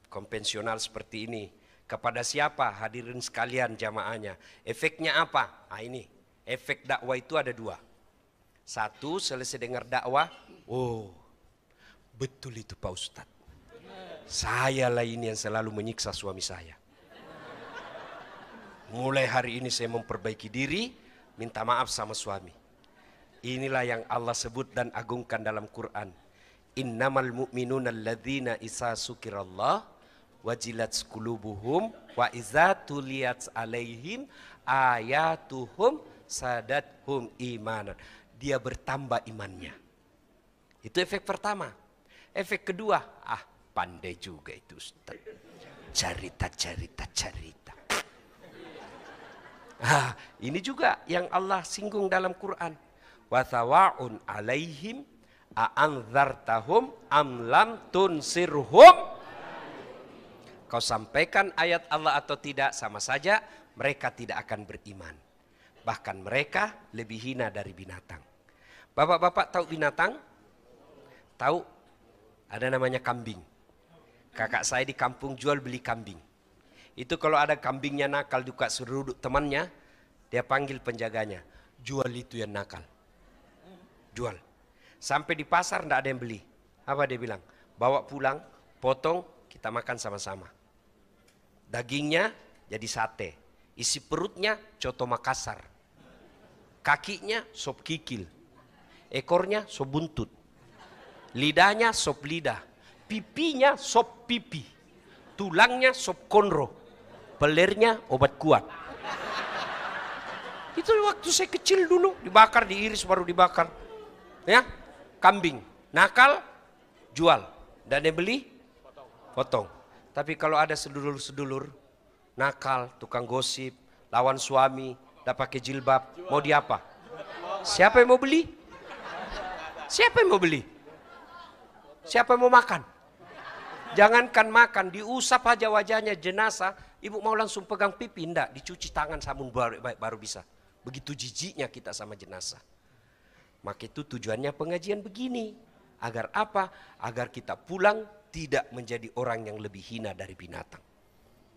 Konvensional seperti ini. Kepada siapa, hadirin sekalian jamaahnya. Efeknya apa? Nah ini, efek dakwah itu ada 2. 1, selesai dengar dakwah, oh betul itu Pak Ustadz. Saya lah ini yang selalu menyiksa suami saya. Mulai hari ini saya memperbaiki diri, minta maaf sama suami. Inilah yang Allah sebut dan agungkan dalam Quran. Innamal mu'minuna alladzina isa sukirallah wajilat qulubuhum wa iza tuliyat alaihim ayatuhum sadathum imanan. Dia bertambah imannya. Itu efek pertama. Efek kedua, pandai juga itu Ustaz. Cerita. Ini juga yang Allah singgung dalam Quran. Wa thawa'un alaihim a'anzartahum am lam tunsirhum. Kau sampaikan ayat Allah atau tidak sama saja, mereka tidak akan beriman. Bahkan mereka lebih hina dari binatang. Bapak-bapak tahu binatang? Tahu? Ada namanya kambing. Kakak saya di kampung jual beli kambing. Itu kalau ada kambingnya nakal juga suruh temannya, dia panggil penjaganya. Jual itu yang nakal. Jual. Sampai di pasar tidak ada yang beli. Apa dia bilang? Bawa pulang, potong, kita makan sama-sama. Dagingnya jadi sate. Isi perutnya coto Makassar. Kakinya sop kikil. Ekornya sop buntut. Lidahnya sop lidah. Pipinya sop pipi. Tulangnya sop konro. Pelernya obat kuat. Itu waktu saya kecil dulu. Dibakar, diiris baru dibakar. Ya, kambing. Nakal, jual. Dan yang beli, potong. Tapi kalau ada sedulur-sedulur, nakal, tukang gosip, lawan suami, tidak pakai jilbab, mau diapa? Siapa yang mau beli? Siapa yang mau beli? Siapa yang mau makan? Jangankan makan, diusap aja wajahnya jenazah, ibu mau langsung pegang pipi, enggak, dicuci tangan sabun baru bisa. Begitu jijiknya kita sama jenazah. Maka itu tujuannya pengajian begini. Agar apa? Agar kita pulang tidak menjadi orang yang lebih hina dari binatang.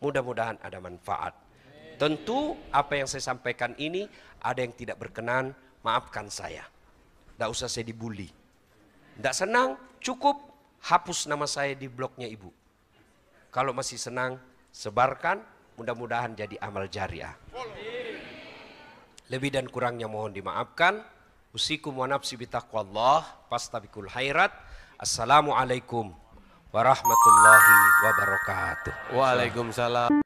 Mudah-mudahan ada manfaat. Tentu apa yang saya sampaikan ini ada yang tidak berkenan, maafkan saya. Tidak usah saya dibully. Tidak senang, cukup hapus nama saya di blognya ibu. Kalau masih senang, sebarkan, mudah-mudahan jadi amal jariah. Lebih dan kurangnya mohon dimaafkan. Usikum wa nafsi bitaqwallah, pastabikul khairat. Assalamualaikum warahmatullahi wabarakatuh. Waalaikumsalam.